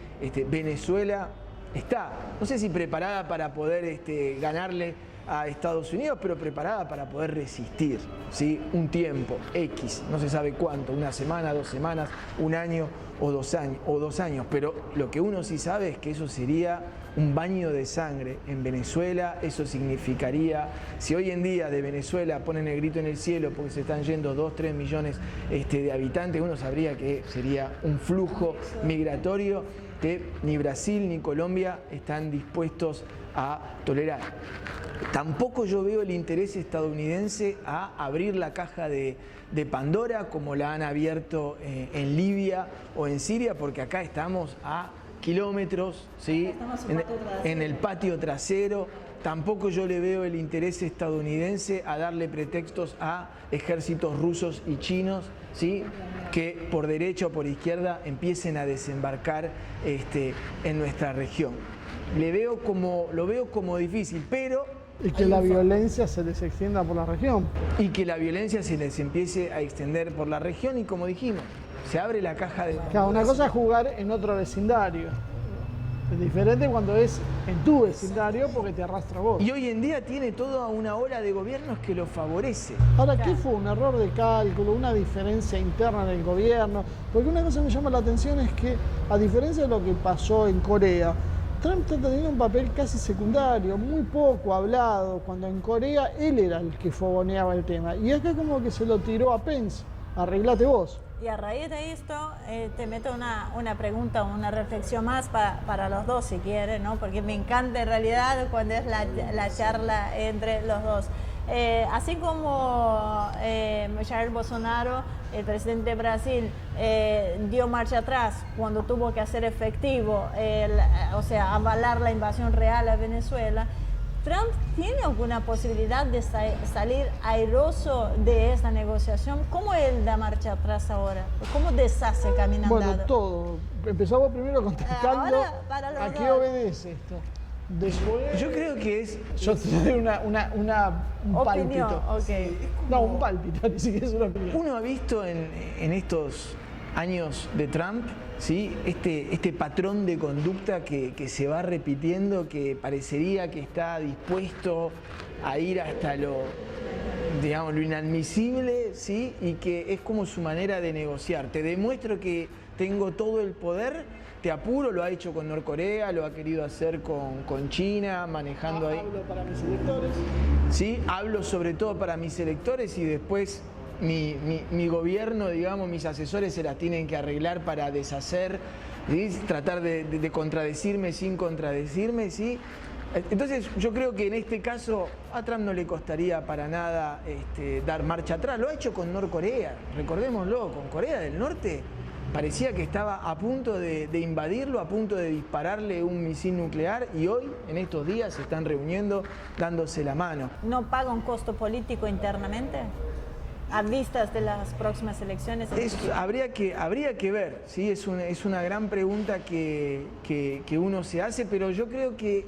Venezuela está, no sé si preparada para poder ganarle a Estados Unidos, pero preparada para poder resistir, ¿sí?, un tiempo X, no se sabe cuánto, 1 semana, 2 semanas, 1 año o 2 años, pero lo que uno sí sabe es que eso sería un baño de sangre en Venezuela. Eso significaría, si hoy en día de Venezuela ponen el grito en el cielo porque se están yendo 2-3 millones de habitantes, uno sabría que sería un flujo migratorio que ni Brasil ni Colombia están dispuestos a tolerar. Tampoco yo veo el interés estadounidense a abrir la caja de Pandora como la han abierto en Libia o en Siria, porque acá estamos a kilómetros, ¿sí?, en el patio trasero. Tampoco yo le veo el interés estadounidense a darle pretextos a ejércitos rusos y chinos, ¿sí?, que por derecha o por izquierda empiecen a desembarcar en nuestra región. Lo veo como difícil, pero... Y que la violencia se les extienda por la región. Y que la violencia se les empiece a extender por la región, y como dijimos, se abre la caja de... Claro, una cosa es jugar en otro vecindario. Es diferente cuando es en tu vecindario porque te arrastra vos. Y hoy en día tiene toda una ola de gobiernos que lo favorece. Ahora, ¿qué fue? ¿Un error de cálculo? ¿Una diferencia interna en el gobierno? Porque una cosa que me llama la atención es que, a diferencia de lo que pasó en Corea, Trump está teniendo un papel casi secundario, muy poco hablado, cuando en Corea él era el que fogoneaba el tema. Y acá como que se lo tiró a Pence, arreglate vos. Y a raíz de esto, te meto una pregunta, una reflexión más para los dos, si quieren, ¿no? Porque me encanta en realidad cuando es la charla entre los dos. Así como Jair Bolsonaro, el presidente de Brasil, dio marcha atrás cuando tuvo que hacer efectivo, o sea, avalar la invasión real a Venezuela, ¿Trump tiene alguna posibilidad de salir airoso de esta negociación? ¿Cómo él da marcha atrás ahora? ¿Cómo deshace caminando? Bueno, todo. Empezamos primero contestando a qué obedece esto. Después, yo creo que es... Yo te doy un pálpito. Okay. No, un pálpito, ni siquiera es una opinión. Uno ha visto en estos años de Trump, ¿sí? Este patrón de conducta que se va repitiendo, que parecería que está dispuesto a ir hasta lo inadmisible, ¿sí? Y que es como su manera de negociar. Te demuestro que tengo todo el poder, te apuro, lo ha hecho con Norcorea, lo ha querido hacer con China, manejando ahí. Hablo para mis electores. Sí, hablo sobre todo para mis electores y después mi gobierno, digamos, mis asesores se las tienen que arreglar para deshacer, ¿sí? Tratar de contradecirme sin contradecirme, ¿sí? Entonces yo creo que en este caso a Trump no le costaría para nada dar marcha atrás. Lo ha hecho con Norcorea, recordémoslo, con Corea del Norte. Parecía que estaba a punto de invadirlo, a punto de dispararle un misil nuclear y hoy, en estos días, se están reuniendo, dándose la mano. ¿No paga un costo político internamente? ¿A vistas de las próximas elecciones? Habría que ver, ¿sí? Es una gran pregunta que uno se hace, pero yo creo que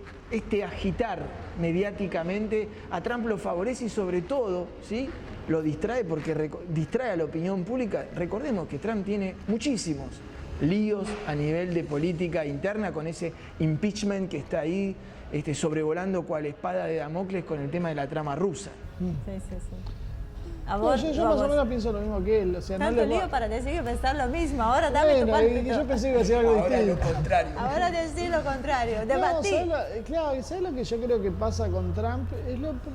agitar mediáticamente a Trump lo favorece y sobre todo, ¿sí? Lo distrae porque distrae a la opinión pública. Recordemos que Trump tiene muchísimos líos a nivel de política interna con ese impeachment que está ahí sobrevolando cual espada de Damocles con el tema de la trama rusa. Sí. Yo más o menos pienso lo mismo que él. O sea, tanto lío para decir que pensar lo mismo. Ahora dame tu parte. Yo pensé que iba a decir algo distinto. Ahora lo contrario. Ahora decir lo contrario. Debatí. Claro, ¿sabes lo que yo creo que pasa con Trump?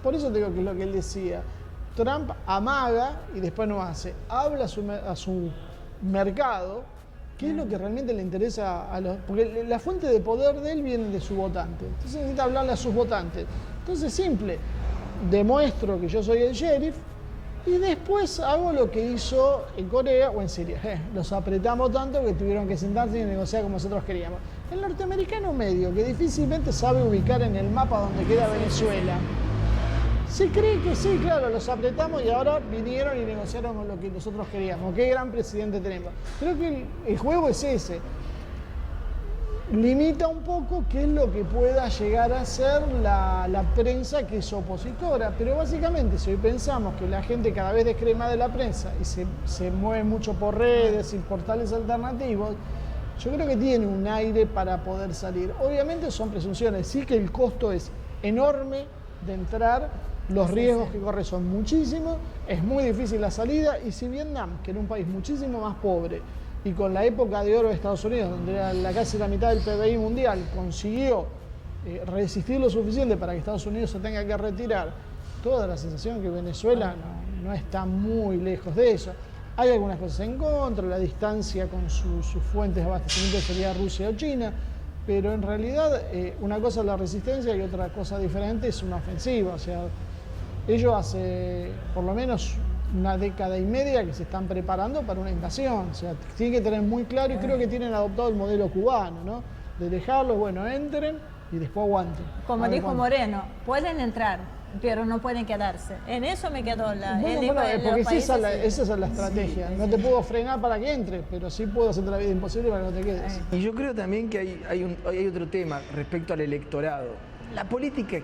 Por eso digo que es lo que él decía. Trump amaga y después no hace. Habla a su mercado, que es lo que realmente le interesa a los... Porque la fuente de poder de él viene de su votante. Entonces necesita hablarle a sus votantes. Entonces, simple. Demuestro que yo soy el sheriff y después hago lo que hizo en Corea o en Siria. Los apretamos tanto que tuvieron que sentarse y negociar como nosotros queríamos. El norteamericano medio, que difícilmente sabe ubicar en el mapa donde queda Venezuela, se cree que sí, claro, los apretamos y ahora vinieron y negociaron con lo que nosotros queríamos. Qué gran presidente tenemos. Creo que el juego es ese. Limita un poco qué es lo que pueda llegar a ser la prensa que es opositora. Pero básicamente, si hoy pensamos que la gente cada vez descree más de la prensa y se mueve mucho por redes y portales alternativos, yo creo que tiene un aire para poder salir. Obviamente son presunciones, sí que el costo es enorme de entrar. Los riesgos que corre son muchísimos, es muy difícil la salida y si Vietnam, que era un país muchísimo más pobre y con la época de oro de Estados Unidos, donde era casi la mitad del PBI mundial, consiguió resistir lo suficiente para que Estados Unidos se tenga que retirar, toda la sensación que Venezuela no está muy lejos de eso. Hay algunas cosas en contra, la distancia con sus fuentes de abastecimiento sería Rusia o China, pero en realidad una cosa es la resistencia y otra cosa diferente es una ofensiva. O sea, ellos hace por lo menos una década y media que se están preparando para una invasión. O sea, tienen que tener muy claro y creo que tienen adoptado el modelo cubano, ¿no? De dejarlos, bueno, entren y después aguanten. Como dijo Moreno, pueden entrar, pero no pueden quedarse. En eso me quedó porque esa es la estrategia. No te puedo frenar para que entres, pero sí puedo hacerte la vida imposible para que no te quedes. Y yo creo también que hay otro tema respecto al electorado. La política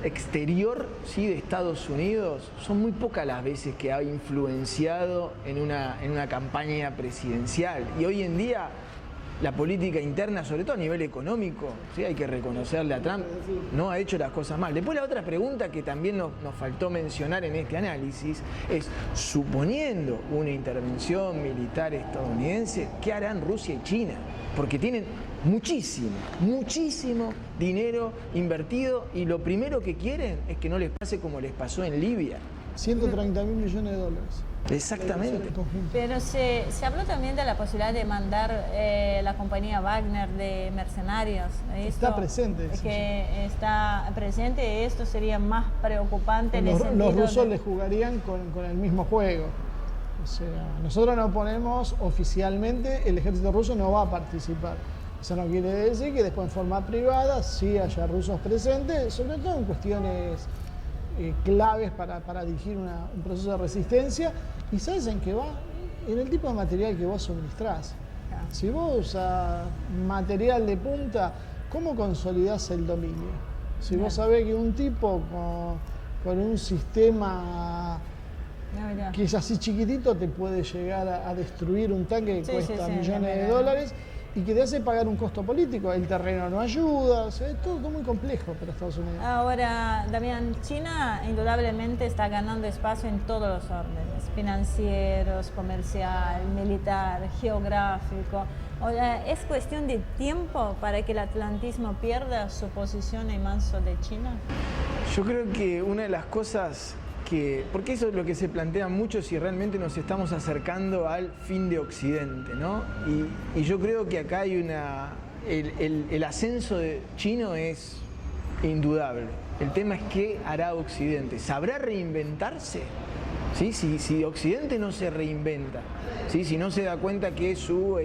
exterior, ¿sí? De Estados Unidos son muy pocas las veces que ha influenciado en una campaña presidencial. Y hoy en día la política interna, sobre todo a nivel económico, ¿sí? Hay que reconocerle a Trump, no ha hecho las cosas mal. Después la otra pregunta que también nos faltó mencionar en este análisis es, suponiendo una intervención militar estadounidense, ¿qué harán Rusia y China? Porque tienen muchísimo dinero invertido y lo primero que quieren es que no les pase como les pasó en Libia. 130.000 millones de dólares. Exactamente. Pero se habló también de la posibilidad de mandar la compañía Wagner de mercenarios. Está presente. Que está presente, esto sería más preocupante. Los rusos le jugarían con el mismo juego. O sea, nosotros no ponemos oficialmente, el ejército ruso no va a participar. Eso no quiere decir que después en forma privada sí haya rusos presentes, sobre todo en cuestiones claves para dirigir un proceso de resistencia. ¿Y sabes en qué va? En el tipo de material que vos suministrás. Si vos usas material de punta, ¿cómo consolidás el dominio? Si vos sabés que un tipo con un sistema que es así chiquitito, te puede llegar a destruir un tanque que cuesta millones de dólares y que te hace pagar un costo político. El terreno no ayuda, o sea, es todo muy complejo para Estados Unidos. Ahora, Damián, China indudablemente está ganando espacio en todos los órdenes, financieros, comercial, militar, geográfico. Ahora, ¿es cuestión de tiempo para que el atlantismo pierda su posición en manos de China? Yo creo que una de las cosas porque eso es lo que se plantea mucho si realmente nos estamos acercando al fin de Occidente, ¿no? Y yo creo que acá hay el ascenso chino es indudable. El tema es qué hará Occidente. ¿Sabrá reinventarse? ¿Sí? Si Occidente no se reinventa, ¿sí? Si no se da cuenta que su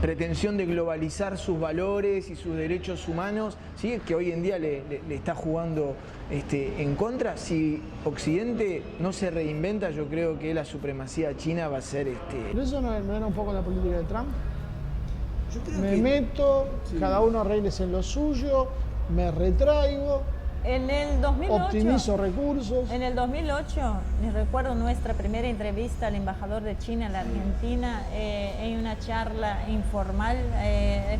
pretensión de globalizar sus valores y sus derechos humanos, ¿sí? Que hoy en día le está jugando en contra. Si Occidente no se reinventa, yo creo que la supremacía china va a ser... ¿Pero eso no era un poco la política de Trump? Yo creo me meto, cada uno arréglese en lo suyo, me retraigo. En el 2008, optimizo recursos. En el 2008, recuerdo nuestra primera entrevista al embajador de China en la Argentina, en una charla informal,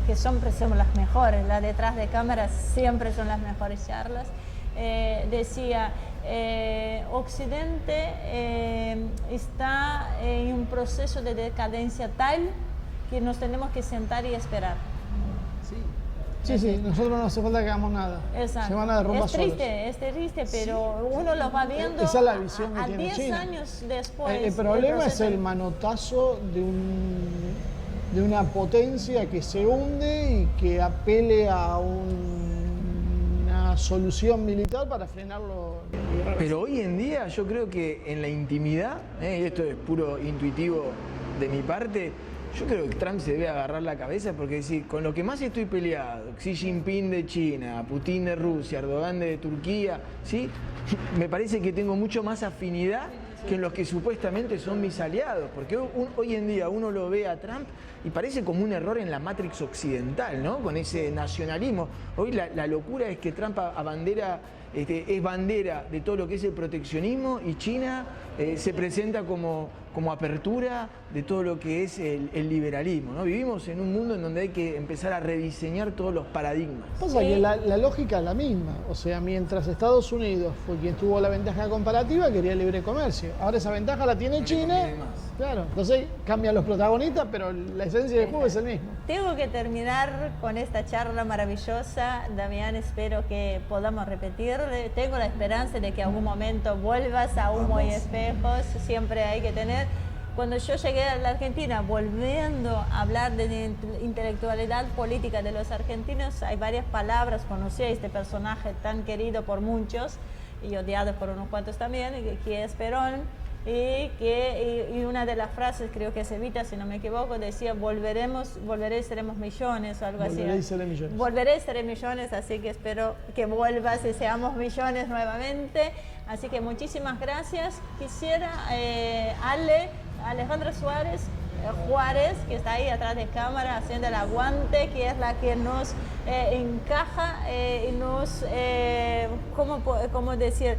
que siempre somos las mejores, las detrás de cámaras siempre son las mejores charlas. Decía, Occidente está en un proceso de decadencia tal que nos tenemos que sentar y esperar. Sí, nosotros no hace falta que hagamos nada. Exacto. Se van a derrumbar solos. Es triste, pero uno lo va viendo. Esa es la visión que tiene 10 China. años después. El problema es el manotazo de una potencia que se hunde y que apele a una solución militar para frenarlo. Pero hoy en día yo creo que en la intimidad, y esto es puro intuitivo de mi parte, yo creo que Trump se debe agarrar la cabeza porque decir, con lo que más estoy peleado, Xi Jinping de China, Putin de Rusia, Erdogan de Turquía, ¿sí? Me parece que tengo mucho más afinidad que en los que supuestamente son mis aliados, porque hoy en día uno lo ve a Trump y parece como un error en la Matrix occidental, ¿no? Con ese nacionalismo. Hoy la locura es que Trump abandera, es bandera de todo lo que es el proteccionismo y China se presenta como apertura de todo lo que es el liberalismo, ¿no? Vivimos en un mundo en donde hay que empezar a rediseñar todos los paradigmas. Pasa que la lógica es la misma, o sea, mientras Estados Unidos fue quien tuvo la ventaja comparativa, quería libre comercio. Ahora esa ventaja la tiene China, claro, entonces cambian los protagonistas, pero la esencia del juego es el mismo. Tengo que terminar con esta charla maravillosa, Damián, espero que podamos repetir. Tengo la esperanza de que en algún momento vuelvas a Humo y Espejos, siempre hay que tener. Cuando yo llegué a la Argentina, volviendo a hablar de intelectualidad política de los argentinos, hay varias palabras, conocí a este personaje tan querido por muchos y odiado por unos cuantos también, que es Perón, y una de las frases, creo que es Evita, si no me equivoco, decía, volveré y seremos millones o algo así. Volveré y seré millones. Volveré y seré millones, así que espero que vuelvas y seamos millones nuevamente. Así que muchísimas gracias. Quisiera, Alejandra Juárez, que está ahí atrás de cámara haciendo el aguante, que es la que nos encaja y nos, ¿cómo decir?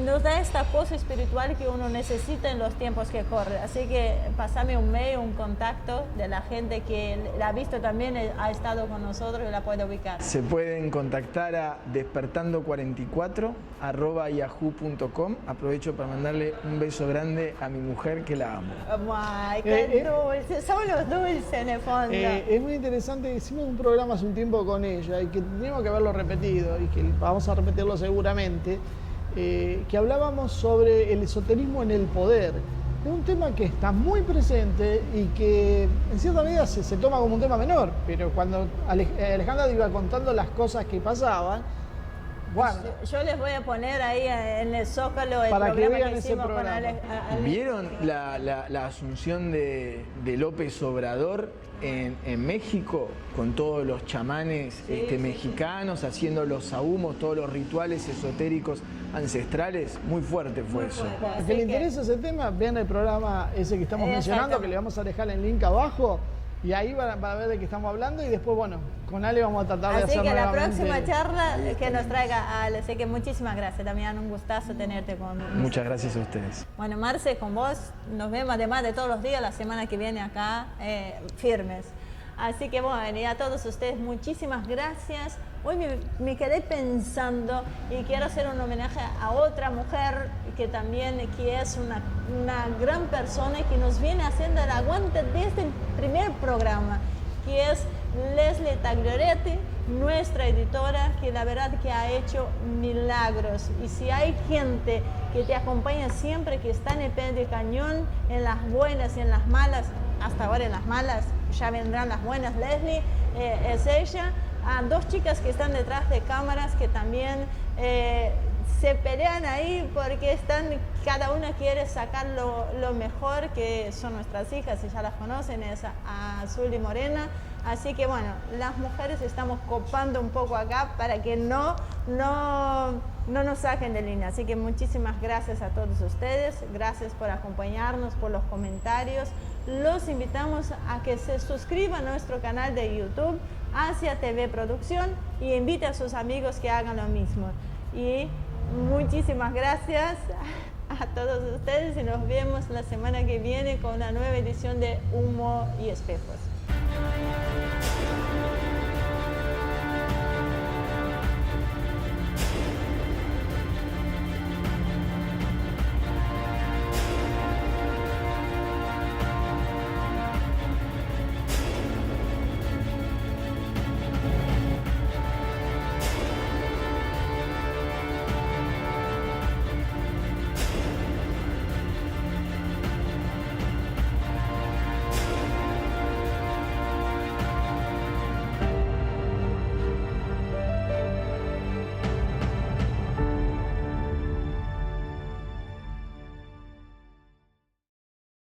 Nos da esta cosa espiritual que uno necesita en los tiempos que corren. Así que pásame un mail, un contacto de la gente que la ha visto también, ha estado con nosotros y la puede ubicar. Se pueden contactar a despertando44@yahoo.com. Aprovecho para mandarle un beso grande a mi mujer que la amo. ¡Ay, qué dulce! Son los dulces en el fondo. Es muy interesante, hicimos un programa hace un tiempo con ella y que teníamos que haberlo repetido y que vamos a repetirlo seguramente. Que hablábamos sobre el esoterismo en el poder. Es un tema que está muy presente y que en cierta medida se toma como un tema menor, pero cuando Alejandra iba contando las cosas que pasaban, bueno, yo les voy a poner ahí en el Zócalo el para programa que vean que ese hicimos programa. con ¿Vieron la asunción de López Obrador en México con todos los chamanes mexicanos haciendo los sahumos, todos los rituales esotéricos ancestrales? Muy fuerte fue eso. Al que le interesa ese tema, vean el programa ese que estamos mencionando, que le vamos a dejar el link abajo. Y ahí van a ver de qué estamos hablando y después, bueno, con Ale vamos a tratar de hacer Así que la nuevamente... próxima charla que nos traiga Ale. Así que muchísimas gracias, Damián, un gustazo tenerte con nosotros. Muchas gracias a ustedes. Bueno, Marce, con vos nos vemos además de todos los días, la semana que viene acá, firmes. Así que bueno, y a todos ustedes muchísimas gracias. Hoy me quedé pensando y quiero hacer un homenaje a otra mujer que también que es una gran persona y que nos viene haciendo el aguante desde el primer programa, que es Leslie Taglioretti, nuestra editora, que la verdad que ha hecho milagros. Y si hay gente que te acompaña siempre, que está en el pie de cañón, en las buenas y en las malas, hasta ahora en las malas, ya vendrán las buenas, Leslie es ella. A dos chicas que están detrás de cámaras que también se pelean ahí porque cada una quiere sacar lo mejor, que son nuestras hijas, y ya las conocen, es Azul y Morena. Así que bueno, las mujeres estamos copando un poco acá para que no nos saquen de línea. Así que muchísimas gracias a todos ustedes, gracias por acompañarnos, por los comentarios. Los invitamos a que se suscriban a nuestro canal de YouTube, Asia TV Producción, y invite a sus amigos que hagan lo mismo. Y muchísimas gracias a todos ustedes y nos vemos la semana que viene con una nueva edición de Humo y Espejos.